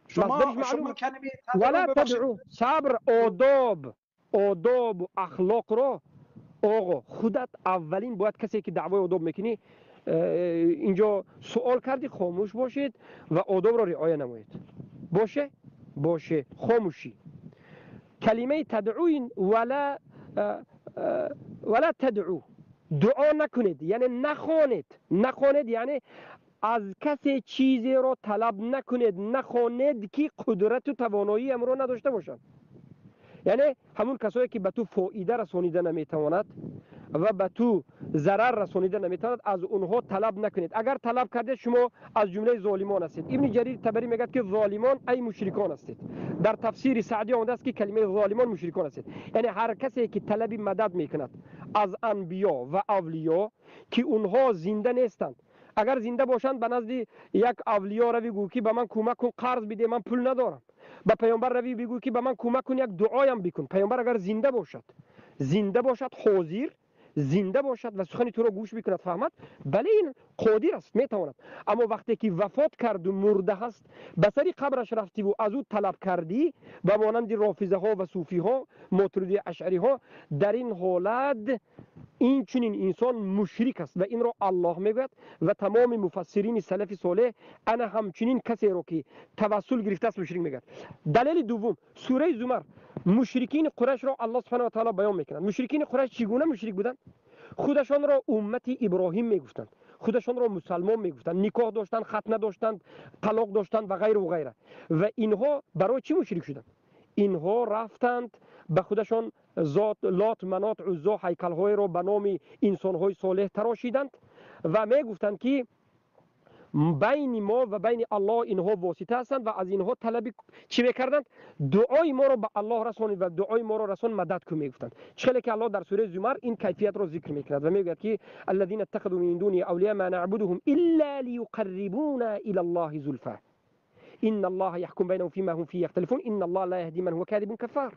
شما کلمه ولا تدعو، صبر، آداب آداب و اخلاق را آقا خودت اولین باید کسی که دعوای آداب میکنی اینجا سوال کردی خاموش باشید و آداب را رعایت نمایید. باشه خاموشی. کلمه تدعوین ولا تدعو، دعا نکنید یعنی نخوانید یعنی از کسی چیزی را طلب نخوانید که قدرت و توانایی امر را نداشته باشند. یعنی همون کسایی که به تو فایده رسانیده نمیتواند و به تو ضرر رسانیده نمیتواند از اونها طلب نکنید. اگر طلب کردید شما از جمله ظالمان هستید. ابن جریر طبری میگه که ظالمان ای مشرکان هستید. در تفسیر سعدی آمده است که کلمه ظالمان مشرکان هستید، یعنی هر کسی که طلب مدد میکند از انبیا و اولیا که اونها زنده نیستند. اگر زنده باشند به نزد یک اولیا روی گو که به من کمک کن، قرض بده، من پول ندارم. به پیامبر روی بگو که به من کمک کن، یک دعایم بکن. پیامبر اگر زنده باشد حاضر زنده باشد و سخن تو را گوش بکند فهمد، بله این قادر است میتواند. اما وقتی که وفات کرد و مرده هست به سری قبرش رفتی و از او طلب کردی به مانند رافضه ها و صوفی ها ماتریدی اشعری ها، در این حالت این چنین انسان مشرک است و این را الله میگوید و تمام مفسرین سلف صالح انا همچنین کسی را که توسل گرفته است مشرک میگوید. دلیل دوم، سوره زمر مشرکین قریش را الله سبحانه و تعالی بیان میکند. مشرکین قریش چگونه مشرک بودند؟ خودشان را امت ابراهیم میگفتند، خودشان را مسلمان میگفتند، نکاح داشتند، ختنه داشتند، طلاق داشتند و غیره و غیره. و اینها برای چی مشرک شدند؟ اینها رفتند به خودشان لات منات عزا هیکل های را به نام انسان های صالح تراشیدند و میگفتند که بین ما و بین الله اینها واسطه هستند و از اینها طلب چی میکردند؟ دعای ما را به الله رسانید و دعای ما را رسان مدد کن میگفتند. چخیلی که الله در سوره زمر این کیفیت را ذکر میکند و میگوید که الذين اتخذوا من دونه اولیاء ما نعبدهم الا ليقربونا الى الله زلفى ان الله يحكم بينهم فيما هم فيه يختلفون ان الله لا يهدي من هو كاذب كفار.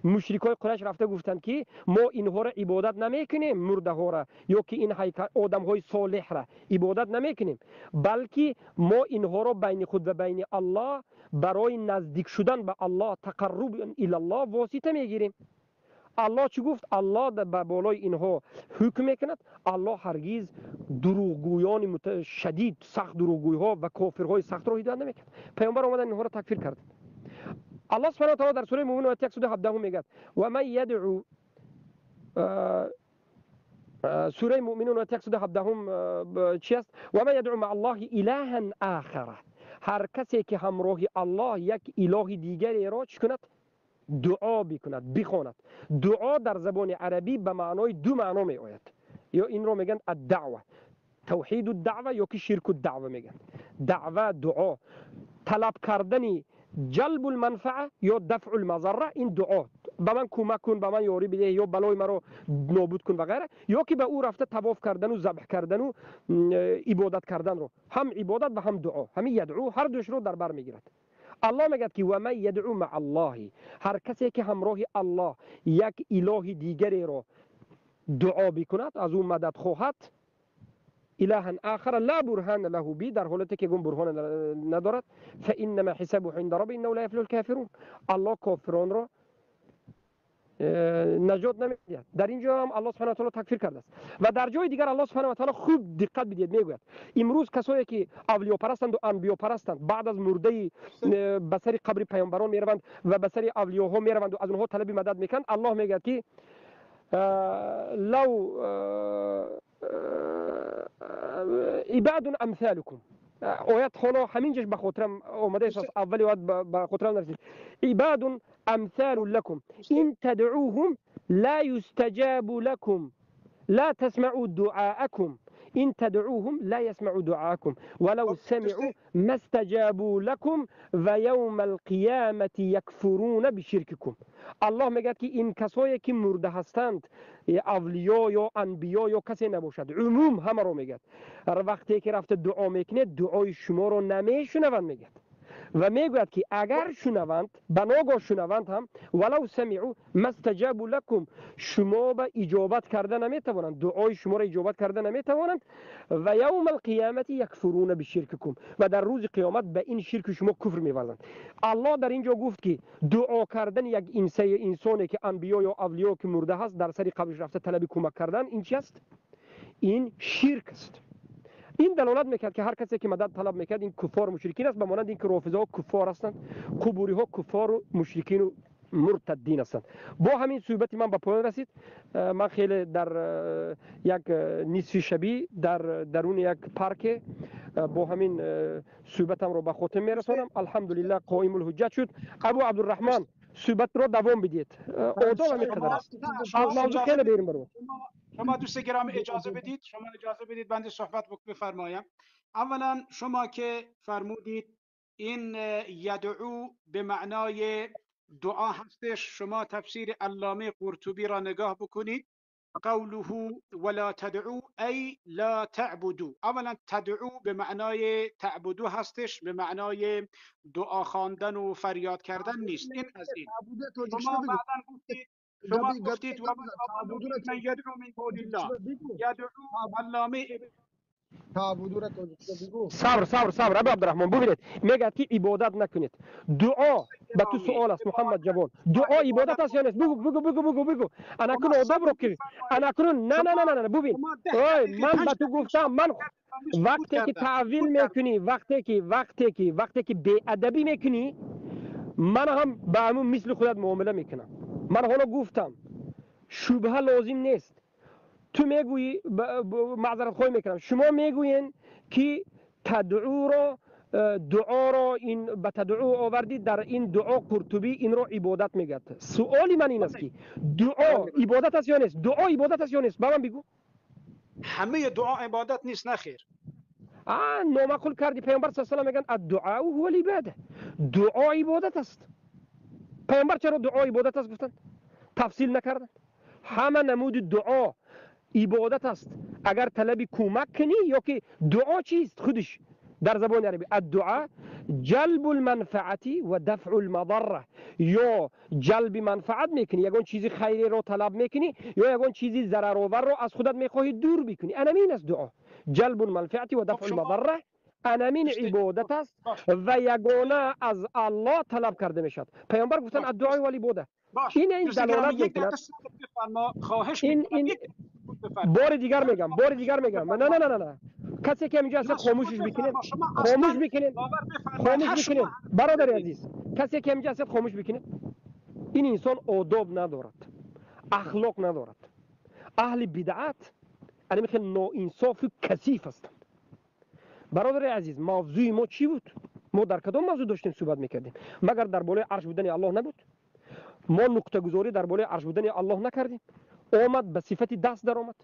مشرکای قریش رفته گفتند که ما اینها را عبادت نمیکنیم، مرده ها را یا که این آدم های صالح را عبادت نمیکنیم، بلکه ما اینها را بین خود و بین الله برای نزدیک شدن به الله، تقرب الی الله واسطه میگیریم. الله چی گفت؟ الله به بالای اینها حکم میکند. الله هرگز دروغگویان شدید سخت دروغگویها و کافرهای سخت را هدایت نمیکند. پیامبر اومدن اینها را تکفیر کرد. الله سبحانه و تعالی در سوره مومنون آیه 117 میگه و من یدعو، سوره مومنون آیه 117 چی است؟ و من یدعو مع الله الها آخر، هر کسی که همراه الله یک اله دیگری را چی کند؟ دعا بکند، بخواند. دعا در زبان عربی به معنای دو معنا می آید، یا این رو میگن الدعوه، توحید الدعوه یا که شرک الدعوه میگن. دعوه دعا، طلب کردنی جلب المنفعه یا دفع المضره، این دعا به من کمک کن، به من یاری بده یا بلای مرا نابود کن و غیره، یا که به او رفته طواف کردن و ذبح کردن و عبادت کردن رو، هم عبادت و هم دعا، همین یدعو هر دوش رو در بر میگیرد. الله میگه که و من یدعو مع الله، هر کسی که همراه الله یک اله دیگری رو دعا بکند، از اون مدد خواهد، اله آخر لا برهان له بی، در حالتی که گم برهان ندارد، فانما حسابه عند ربه انه لا يفلح الكافرون. الله کافران را نجات نمیدهد. در اینجا هم الله سبحانه و تعالی تکفیر کرده است. و در جای دیگر الله سبحانه و تعالی خوب دقت بدید میگوید امروز کسایی که اولیاء پرستند و انبیا پرستند بعد از مرده به سر قبر پیامبران میروند و به سر اولیاء ها میروند و از اونها طلب مدد میکنند، الله میگه که لو عباد امثالكم، آیت خانا همینجاش به خاطرم آمده است، اولی آیت به خاطرم نرسید. عباد امثال لكم ان تدعوهم لا يستجاب لكم لا تسمعوا دعاءكم ان تدعوهم لا يسمعوا دعاءكم ولو سمعوا ما استجابوا لكم ويوم القيامة يكفرون بشرككم. الله میگه که این کسایی که مرده هستند، اولیا یا انبیا یا کسی نباشد، عموم همه رو میگه، وقتی که رفته دعا میکنه دعای شما رو نمیشنوند میگه، و میگوید که اگر شنوند بناگاه شنوند هم ولو سمعوا ما استجابوا لكم شما به اجابت کرده نمیتوانند، دعای شما را اجابت کرده نمیتوانند و یوم القیامت یکفرون بشرککم و در روز قیامت به این شرک شما کفر میورزند. الله در اینجا گفت که دعا کردن یک انسانی که انبیا یا اولیاء که مرده هست در سر قبرش رفته طلب کمک کردن، این چی است؟ این شرک است. این دلالت میکرد که هر کسی که مدد طلب میکرد این کفار و مشرکین است، به مانند اینکه رافضه ها کفار هستند، قبوری ها کفار و مشرکین و مرتدین هستند. با همین صحبت من به پایان رسید. من خیلی در یک نصف شبی در درون یک پارک با همین صحبتم رو به خاتم میرسانم. الحمدلله قائم الحجت شد. ابو عبدالرحمن صحبت رو دوام بدید. اوضاع همین قدر است. از موضوع خیلی بیرون برو. شما دوست گرامی اجازه بدید، بنده صحبت بفرمایم. اولا شما که فرمودید این یدعو به معنای دعا هستش، شما تفسیر علامه قرطبی را نگاه بکنید. قوله ولا تدعو ای لا تعبدو. اولا تدعو به معنای تعبدو هستش، به معنای دعا خواندن و فریاد کردن نیست. این از این. شما بعدا گفتید و من یدعو من دون الله. یدعو علامه صبر ابو عبدالرحمن ببینید میگه که عبادت نکنید. دعا به تو سوال است محمد جوان، دعا عبادت است یا نیست؟ بگو انا کنون آداب رو که انا کنون نه ببین من به تو گفتم، من وقتی که تعویل میکنی، وقتی که بی ادبی میکنی، من هم به همون مثل خودت معامله میکنم. من حالا گفتم شبهه لازم نیست. تو میگویی معذرت خواهی میکنم، شما میگوین که تدعو را دعا را این به تدعو آوردید، در این دعا قرطبی این را عبادت میگه. سوالی من این است که دعا عبادت است یا نیست؟ دعا عبادت است یا نیست؟ به من بگو. همه دعا عبادت نیست. نخیر. نامعقول کردی. پیامبر صلی الله علیه و آله میگن الدعاء هو العباده. دعا عبادت است. پیامبر چرا دعا عبادت است گفتن؟ تفصیل نکردن. همه نمود دعا عبادت است اگر طلب کمک کنی، یا که دعا چیست خودش در زبان عربی؟ الدعاء جلب المنفعتی و دفع المضره. یا جلب منفعت میکنی، یگان چیزی خیری رو طلب میکنی، یا یگان چیزی ضرر آور رو از خودت میخواهی دور بکنی. انمین است دعا، جلب المنفعتی و دفع المضره. انمین عبادت است و یگانه از الله طلب کرده میشد. پیامبر گفتن الدعاء و العباده. این دلالت میکند. این بار دیگر میگم نه کسی که اینجا هست خاموشش بکنید. برادر عزیز، کسی که اینجا هست خاموش بکنید. این انسان آداب ندارد، اخلاق ندارد. اهل بدعت یعنی خیلی ناانصاف و کثیف هستند. برادر عزیز، موضوع ما چی بود؟ ما در کدام موضوع داشتیم صحبت میکردیم؟ مگر در بالای عرش بودن الله نبود؟ ما نقطه گذاری در بالای عرش بودن الله نکردیم؟ آمد به صفت دست در آمد،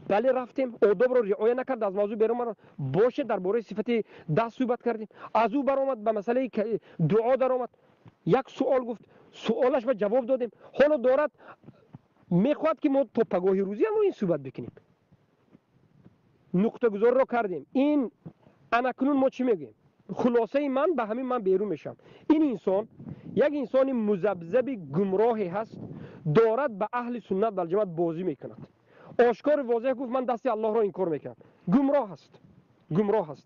بله رفتیم آداب رو رعایت نکرد، از موضوع بیرون باشه در باره صفت دست صحبت کردیم. از او برآمد به مسئله دعا در آمد، یک سوال گفت، سوالش به جواب دادیم. حالا دارد میخواد که ما تو پگاهی روزی هم این صحبت بکنیم. نقطه گذار رو کردیم. این انکنون ما چی میگیم؟ خلاصه من به همین من بیرون میشم. این انسان یک انسان مذبذب گمراهی هست، دارد به اهل سنت و جماعت بازی میکند. آشکار واضح گفت من دست الله را انکار میکنم. گمراه هست.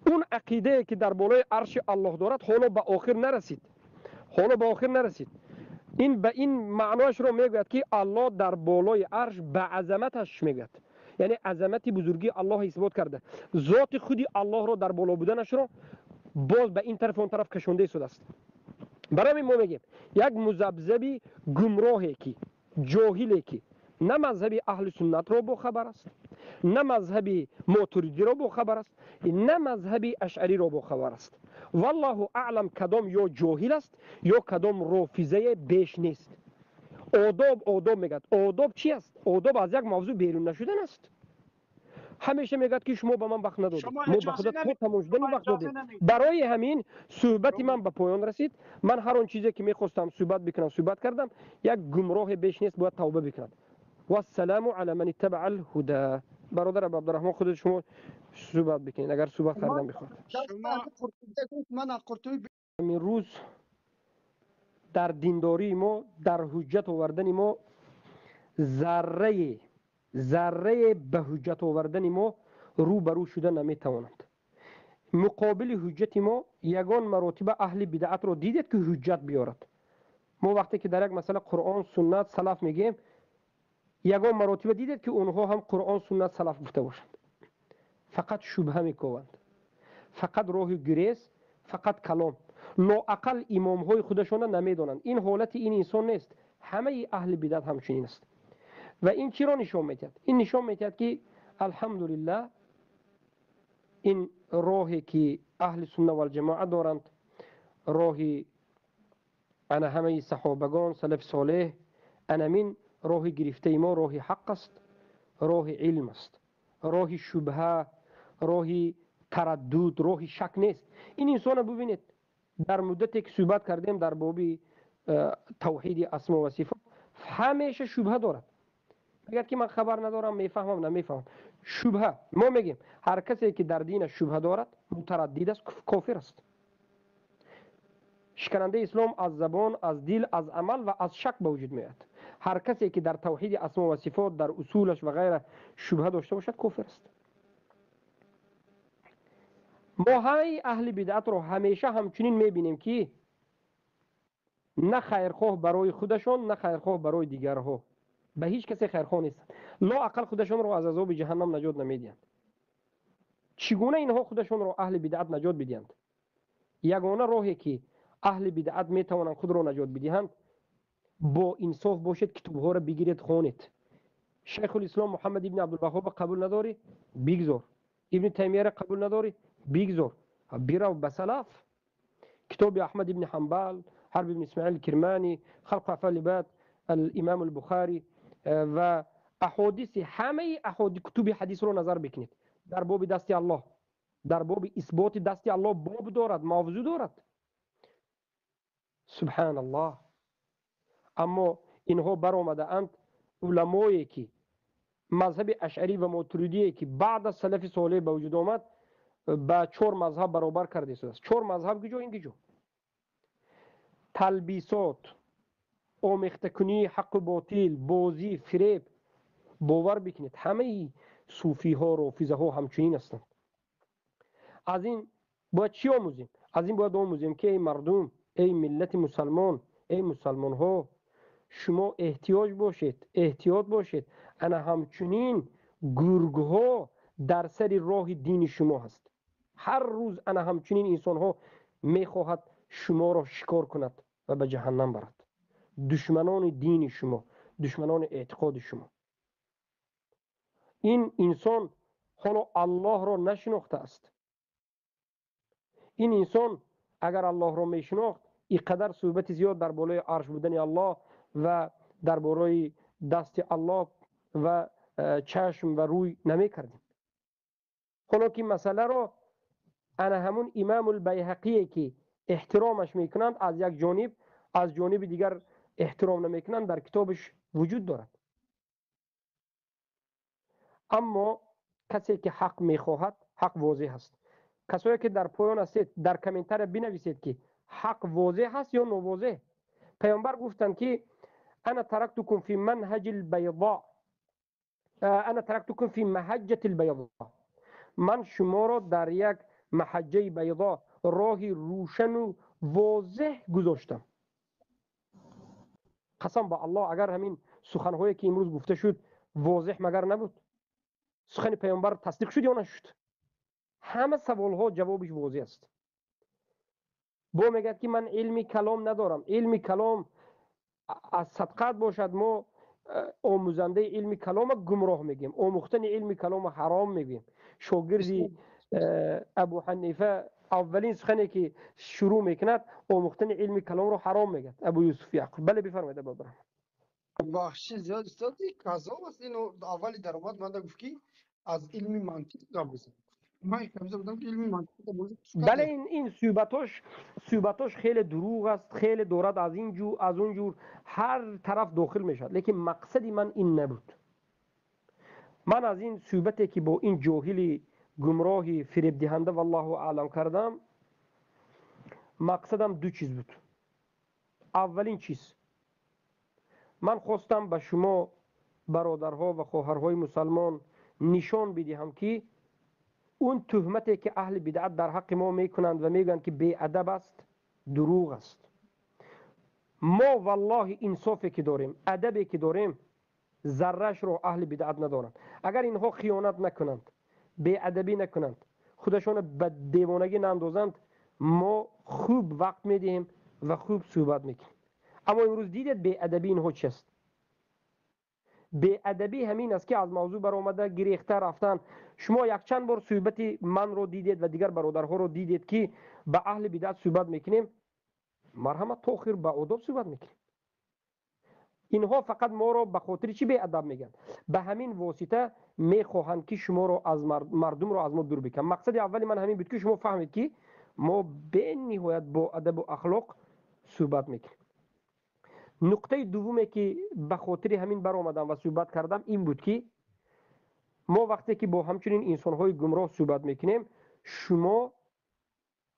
اون عقیده که در بالای عرش الله دارد حالا به آخر نرسید. این به این معناش رو میگوید که الله در بالای عرش به عظمتش میگوید، یعنی عظمت بزرگی الله اثبات کرده. ذات خودی الله رو در بالا بودنش رو باز به این طرف اون طرف کشونده شده است. برای ما میگیم یک مذبذبی گمراهی که جاهلی که نه مذهب اهل سنت رو با خبر است، نه مذهب ماتریدی رو با خبر است، نه مذهب اشعری رو با خبر است. والله اعلم کدام یا جاهل است یا کدام رافضه بیش نیست. آداب میگد. آداب چی است؟ آداب از یک موضوع بیرون نشدن است. همیشه میگد که شما به من وقت ندادید، ما به خودت خود تماشدن وقت دادید. برای همین صحبت من به پایان رسید. من هر اون چیزی که میخواستم صحبت بکنم صحبت کردم. یک گمراه بیش نیست، باید توبه بکند. والسلام على من اتبع الهدى. برادر عبدالرحمن خودت شما صحبت بکنید اگر صحبت من کردن بخواد. شما من از قرطبی این روز در دینداری ما، در حجت آوردن ما، ذره به حجت آوردن ما رو بر رو شده نمیتوانند. مقابل حجت ما یگان مراتب اهل بدعت رو دیدید که حجت بیارد. ما وقتی که در یک مسئله قرآن سنت سلف میگیم، یگان مراتب دیدید که اونها هم قرآن سنت سلف گفته باشند. فقط شبهه میکوند، فقط راه گریز، فقط کلام. لااقل امام های خودشان نمیدانند. این حالت این انسان نیست. همه اهل بدعت همچنین است. و این چی را نشان میدهد؟ این نشان میدهد که الحمدلله این راهی که اهل سنت و الجماعت دارند، راهی انا همه صحابگان سلف صالح، انمین راه گرفته ما راه حق است، راه علم است، راه شبهه، راه تردد، راه شک نیست. این انسان ببینید در مدتی که صحبت کردیم در باب توحید اسما و صفات همیشه شبهه دارد. اگر که من خبر ندارم میفهمم نمیفهمم شبهه. ما میگیم هر کسی که در دین شبهه دارد متردد است، کافر است. شکننده اسلام از زبان، از دل، از عمل و از شک به وجود میاد. هر کسی که در توحید اسما و صفات، در اصولش و غیره شبهه داشته باشد کافر است. ما های اهل بدعت رو همیشه همچنین میبینیم که نه خیرخواه برای خودشان، نه خیرخواه برای دیگرها. به هیچ کسی خیرخواه نیستند. لااقل خودشان رو از عذاب جهنم نجات نمیدهند. چگونه اینها خودشان رو اهل بدعت نجات بدهند؟ یگانه راهی که اهل بدعت میتوانند خود را نجات بدهند با انصاف باشید، کتاب‌ها را بگیرید خوانید. شیخ الاسلام محمد ابن عبدالوهاب قبول نداری؟ بگذار. ابن تیمیه را قبول نداری؟ بگذار. برو به سلف. کتاب احمد ابن حنبل، حرب ابن اسماعیل کرمانی، خلق افعال العباد، الامام البخاری و احادیث، همه احادیث کتب حدیث رو نظر بکنید. در باب دست الله، در باب اثبات دست الله باب دارد، موضوع دارد. سبحان الله. اما اینها برآمده اند علمایی که مذهب اشعری و ماتریدی که بعد از سلف صالح به وجود آمد با 4 مذهب برابر کرده است. 4 مذهب گیجو این گیجو تلبیسات، آمیخته کنی حق و باطل، بازی، فریب. باور بکنید همه صوفی ها، رافضه ها همچنین هستند. از این باید چی آموزیم؟ از این باید آموزیم که ای مردم، ای ملت مسلمان، ای مسلمان ها، شما احتیاط باشید. انا همچنین گرگ ها در سر راه دین شما هست. هر روز انا همچنین انسان ها میخواهد شما را شکار کند و به جهنم برد. دشمنان دین شما، دشمنان اعتقاد شما. این انسان حالا الله را نشناخته است. این انسان اگر الله را میشناخت اینقدر صحبت زیاد در بالای عرش بودن الله و در بالای دست الله و چشم و روی نمی کردیم. حالا که مسئله را انا همون امام البیهقی که احترامش میکنند از یک جانب، از جانب دیگر احترام نمیکنند در کتابش وجود دارد. اما کسی که حق میخواهد حق واضح است. کسایی که در پایان هستید در کامنتر بنویسید که حق واضح هست یا ناواضح. پیامبر گفتند که انا ترکتکم فی منهج البیضاء، انا ترکتکم فی محجة البیضاء. من شما را در یک محجه بیضا، راه روشن و واضح گذاشتم. قسم به الله اگر همین سخنهایی که امروز گفته شد واضح مگر نبود؟ سخن پیامبر تصدیق شد یا نشد؟ همه سوال ها جوابش واضح است. با میگه که من علمی کلام ندارم. علمی کلام از صدقت باشد. ما آموزنده علمی کلام گمراه میگیم، آموختن علمی کلام حرام میگیم. شاگرد ابو حنیفه اولین سخنی که شروع میکند آموختن علمی کلام رو حرام میگه. ابو یوسف یعقوب. بله بفرمایید ابو عبدالرحمن. بخشی زیاد استادی قضا است. اینو اولی در اومد من گفت که از علمی منطق قبول. من کمزه بودم که علمی منطق قبول. بله این صحبتاش خیلی دروغ است، خیلی دارد از این جور از اون جور هر طرف داخل میشد. لیکن مقصدی من این نبود. من از این صحبتی که با این جاهل گمراهی فریب دهنده والله اعلم کردم، مقصدم دو چیز بود. اولین چیز، من خواستم به شما برادرها و خواهرهای مسلمان نشان بدهم که اون تهمتی که اهل بدعت در حق ما میکنند و میگن که بی ادب است، دروغ است. ما والله انصافی که داریم، ادبی که داریم، ذرهش رو اهل بدعت ندارند. اگر اینها خیانت نکنند، بی ادبی نکنند، خودشون به دیوانگی ناندازند، ما خوب وقت میدیم و خوب صحبت میکنیم. اما امروز دیدید بی ادبی اینها چی است؟ بی ادبی همین است که از موضوع بر آمده گریخته رفتن. شما یک چند بار صحبت من رو دیدید و دیگر برادرها رو دیدید که به اهل بدعت صحبت میکنیم، مرحمت تاخیر به آداب صحبت میکنیم. اینها فقط ما رو به خاطر چی بی ادب میگن؟ به همین واسطه میخواهند که شما رو از مردم رو از ما دور بکنن. مقصد اولی من همین بود که شما فهمید که ما به نهایت با ادب و اخلاق صحبت میکنیم. نقطه دومی که به خاطر همین بر آمدم و صحبت کردم این بود که ما وقتی که با همچنین انسان‌های گمراه صحبت میکنیم، شما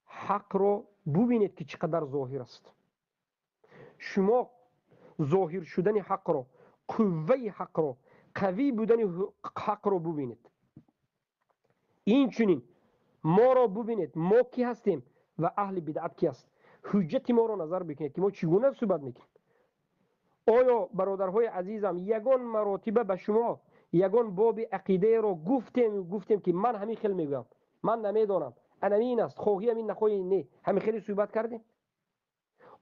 حق رو ببینید که چقدر ظاهر است. شما ظاهر شدن حق رو، قوه حق رو، قوی بودن حق رو ببینید. این چنین ما رو ببینید ما کی هستیم و اهل بدعت کی است. حجت ما رو نظر بکنید که ما چگونه صحبت میکنیم. آیا برادرهای عزیزم یگان مراتبه به شما یگان باب عقیده رو گفتیم که من همین خیلی میگم، من نمیدونم انا این است، خواهی همین نخواهی نه، همین خیلی صحبت کردیم؟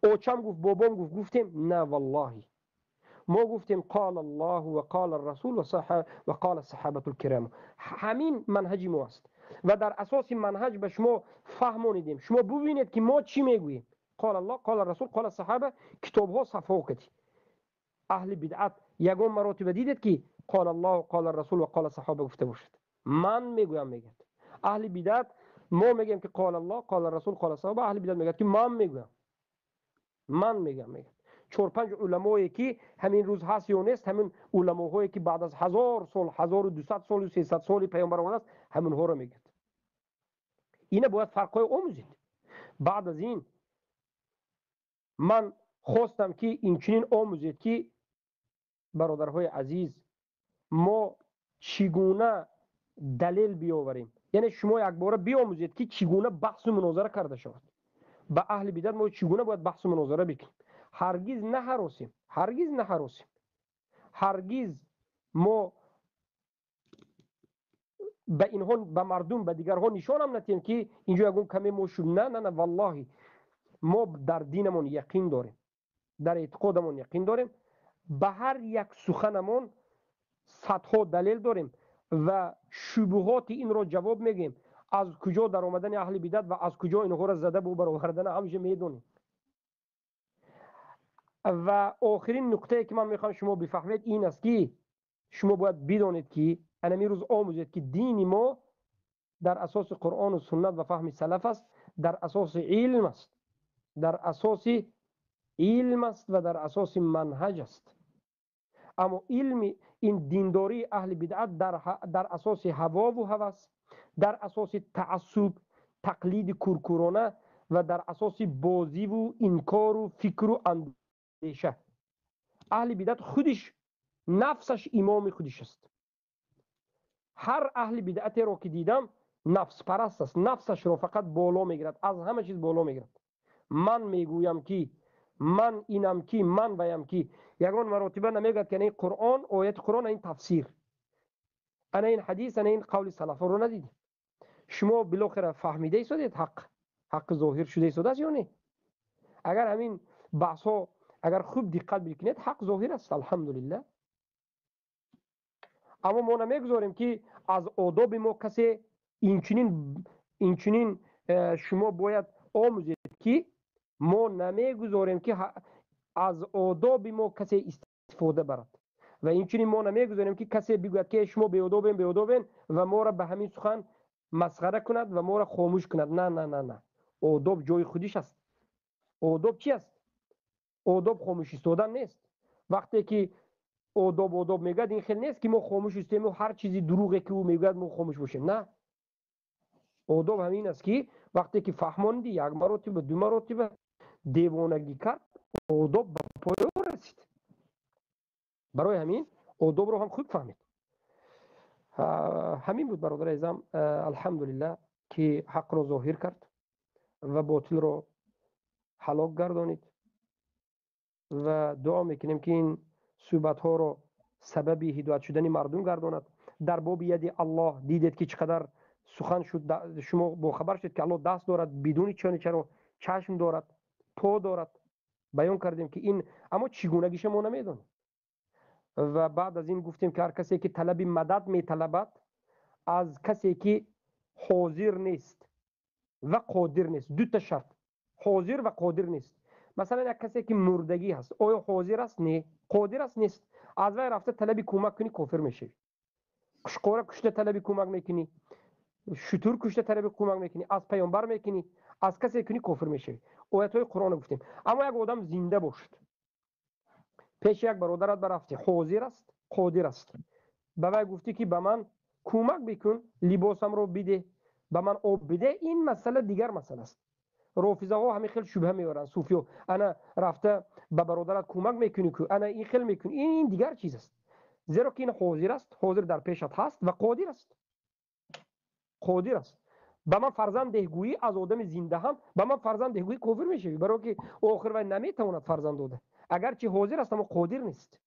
اوچم گفت، بابام گفتیم؟ نه والله. ما گفتیم قال الله و قال الرسول و قال الصحابه الكرام. همین منهج ما است و در اساس منهج به شما فهمونیدیم. شما ببینید که ما چی میگوییم. قال الله قال الرسول قال الصحابه، کتاب ها صفحه کتی. اهل بدعت یگان مراتب دیدید که قال الله قال الرسول و قال الصحابه گفته باشد. من میگویم میگید اهل بدعت، ما میگیم که قال الله قال الرسول قال الصحابه، اهل بدعت میگه که من میگم. چهار پنج علمایی که همین روز هست یا نیست، همین علماهایی که بعد از 1000 سال 1200 سال و 300 سال پیامبر است، همین ها رو میگه. اینه باید فرقای آموزید. بعد از این من خواستم که این چنین آموزید که برادرهای عزیز ما چگونه دلیل بیاوریم. یعنی شما یک بار بیاموزید که چگونه بحث و مناظره کرده شود. با اهل بدعت ما چگونه باید بحث و مناظره بکنیم. هرگز نهراسیم. هرگز ما به اینها، به مردم، به دیگرها نشان هم ندیم که اینجا یگون کمی ما شد. نه والله ما در دینمون یقین داریم، در اعتقادمون یقین داریم، به هر یک سخنمون صدها دلیل داریم و شبهات این رو جواب میگیم. از کجا در آمدن اهل بدعت و از کجا اینها را زده و برآوردن همیشه میدونیم. و آخرین نکته که من میخوام شما بفهمید این است که شما باید بدونید که انا میروز آموزید که دین ما در اساس قرآن و سنت و فهم سلف است، در اساس علم است، و در اساس منهج است. اما علم این دینداری اهل بدعت در اساس هوا و هوس، در اساس تعصب، تقلید کورکورانه و در اساس بازی و انکار و فکر و اندیشه. اهل بدعت خودش نفسش امام خودش است. هر اهل بدعتی رو که دیدم نفس پرست است، نفسش رو فقط بالا میگیرد، از همه چیز بالا میگیرد. من میگویم که من اینم که من ویم که یگان مراتبه نمیگد که این قرآن، آیت قرآن، این تفسیر، انا این حدیث، انا این قول سلف رو ندیدیم. شما بالاخره فهمیده ایستادید حق ظاهر شده ایستاده است یا نه؟ اگر همین بحث ها اگر خوب دقت بکنید حق ظاهر است الحمدلله. اما ما نمیگذاریم که از آداب ما کسی این چنین شما باید آموزید که ما نمیگذاریم که از آداب ما کسی استفاده برد و این چنین ما نمیگذاریم که کسی بگوید که شما بیادابین و ما را به همین سخن مسخره کند و ما را خاموش کند. نه. آداب جای خودش است. آداب چی است؟ آداب خاموش ایستادن نیست. وقتی که آداب میگه این خیلی نیست که ما خاموش هستیم و هر چیزی دروغه که او میگه ما خاموش باشیم. نه، آداب همین است که وقتی که فهماندی یک مرتبه دو مرتبه دیوانگی کرد، آداب به پایان رسید. برای همین آداب رو هم خوب فهمید. همین بود برادر عزیزم. الحمدلله که حق رو ظاهر کرد و باطل رو هلاک گردانید و دعا میکنیم که این صحبت ها رو سبب هدایت شدن مردم گرداند. در باب ید الله دیدید که چقدر سخن شد. شما با خبر شد که الله دست دارد بدون چرا چشم دارد، پا دارد. بیان کردیم که این اما چگونگیش ما نمیدونیم. و بعد از این گفتیم که هر کسی که طلب مدد میطلبد از کسی که حاضر نیست و قادر نیست، دو تا شرط، حاضر و قادر نیست. مثلا یک کسی که مردگی هست، آیا حاضر است؟ نه. قادر است؟ نیست. از وی رفته طلب کمک کنی کافر میشی. قشقوره کشته طلب کمک میکنی، شتور کشته طلب کمک میکنی، از پیامبر میکنی، از کسی کنی کافر میشی. آیات های قرآن گفتیم. اما یک آدم زنده باشد، پیش یک برادرت برفتی، حاضر است، قادر است، به وی گفتی که به من کمک بکن، لباسم رو بده، به من آب بده، این مسئله دیگر مسئله است. رافضه ها همین خیلی شبهه میارن. صوفی ها انا رفته به برادرت کمک میکنی که انا این خیلی میکنی، این دیگر چیز است. زیرا که این حاضر است، حاضر در پیشت هست و قادر است. قادر است. به من فرزند دهگویی از آدم زنده هم به من فرزند دهگویی کافر میشوی، برای که آخر وی نمیتواند فرزند داده، اگرچه حاضر است اما قادر نیست.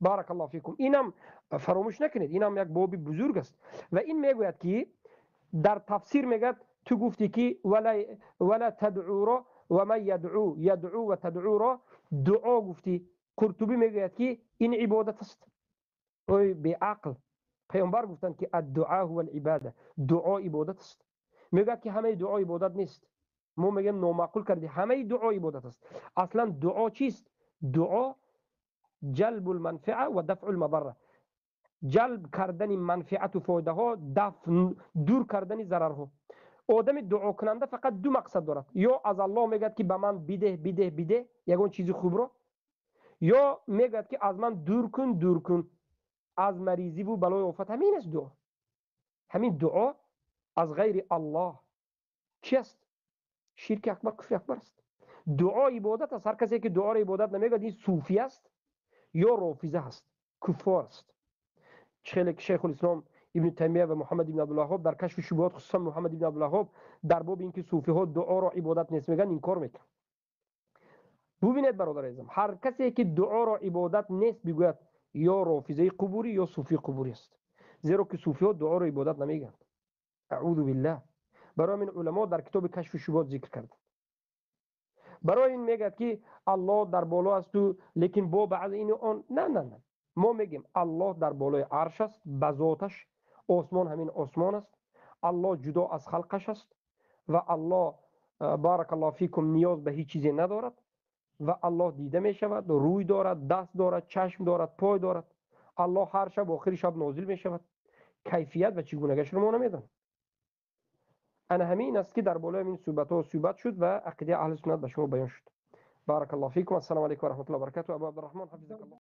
بارک الله فیکم. اینم فراموش نکنید، اینم یک باب بزرگ است. و این میگوید که در تفسیر میگه تو گفتی که ولا تدعو را و ما یدعو و تدعو را دعا گفتی. قرطبی میگوید که این عبادت است. اوی به عقل، پیامبر گفتن که الدعاء هو العباده، دعا عبادت است. میگه که همه دعا عبادت نیست. ما میگیم نامعقول کردی، همه دعا عبادت است. اصلا دعا چیست؟ دعا جلب المنفعه و دفع المضره، جلب کردن منفعت و فایده ها، دفع دور کردن ضرر ها. آدم دعا کننده فقط دو مقصد دارد، یا از الله میگه که به من بده یگان چیز خوب رو، یا میگه که از من دور کن از مریضی و بلای آفت. همین است دعا. همین دعا از غیر الله چی است؟ شرک اکبر، کفر اکبر است. دعا عبادت است. هر کسی که دعا را عبادت نمیگه این صوفی است یا رافضه است، کفار است. شیخ الاسلام ابن تیمیه و محمد ابن عبدالوهاب در کشف شبهات، خصوصا محمد ابن عبدالوهاب در باب اینکه صوفی ها دعا را عبادت نیست میگن، این کار میکنن. ببینید برادر عزیزم، هر کسی که دعا را عبادت نیست بگوید یا رافضه قبوری یا صوفی قبوری است. زیرا که صوفی ها دعا را عبادت نمیگن. اعوذ بالله. برای این علما در کتاب کشف شبهات ذکر کرد. برای این میگه که الله در بالا است و لیکن با بعض این آن نه. ما میگیم الله در بالای عرش است به ذاتش، آسمان همین آسمان است، الله جدا از خلقش است و الله بارک الله فیکم نیاز به هیچ چیزی ندارد و الله دیده می شود، روی دارد، دست دارد، چشم دارد، پای دارد. الله هر شب آخر شب نازل می شود. کیفیت و چگونگیش رو ما نمیدانیم. انا همین است که در بالای این صحبت شد و عقیده اهل سنت به شما بیان شد. بارک الله فیکم. السلام علیکم و رحمت الله و برکاته. ابو عبدالرحمن حفظک الله.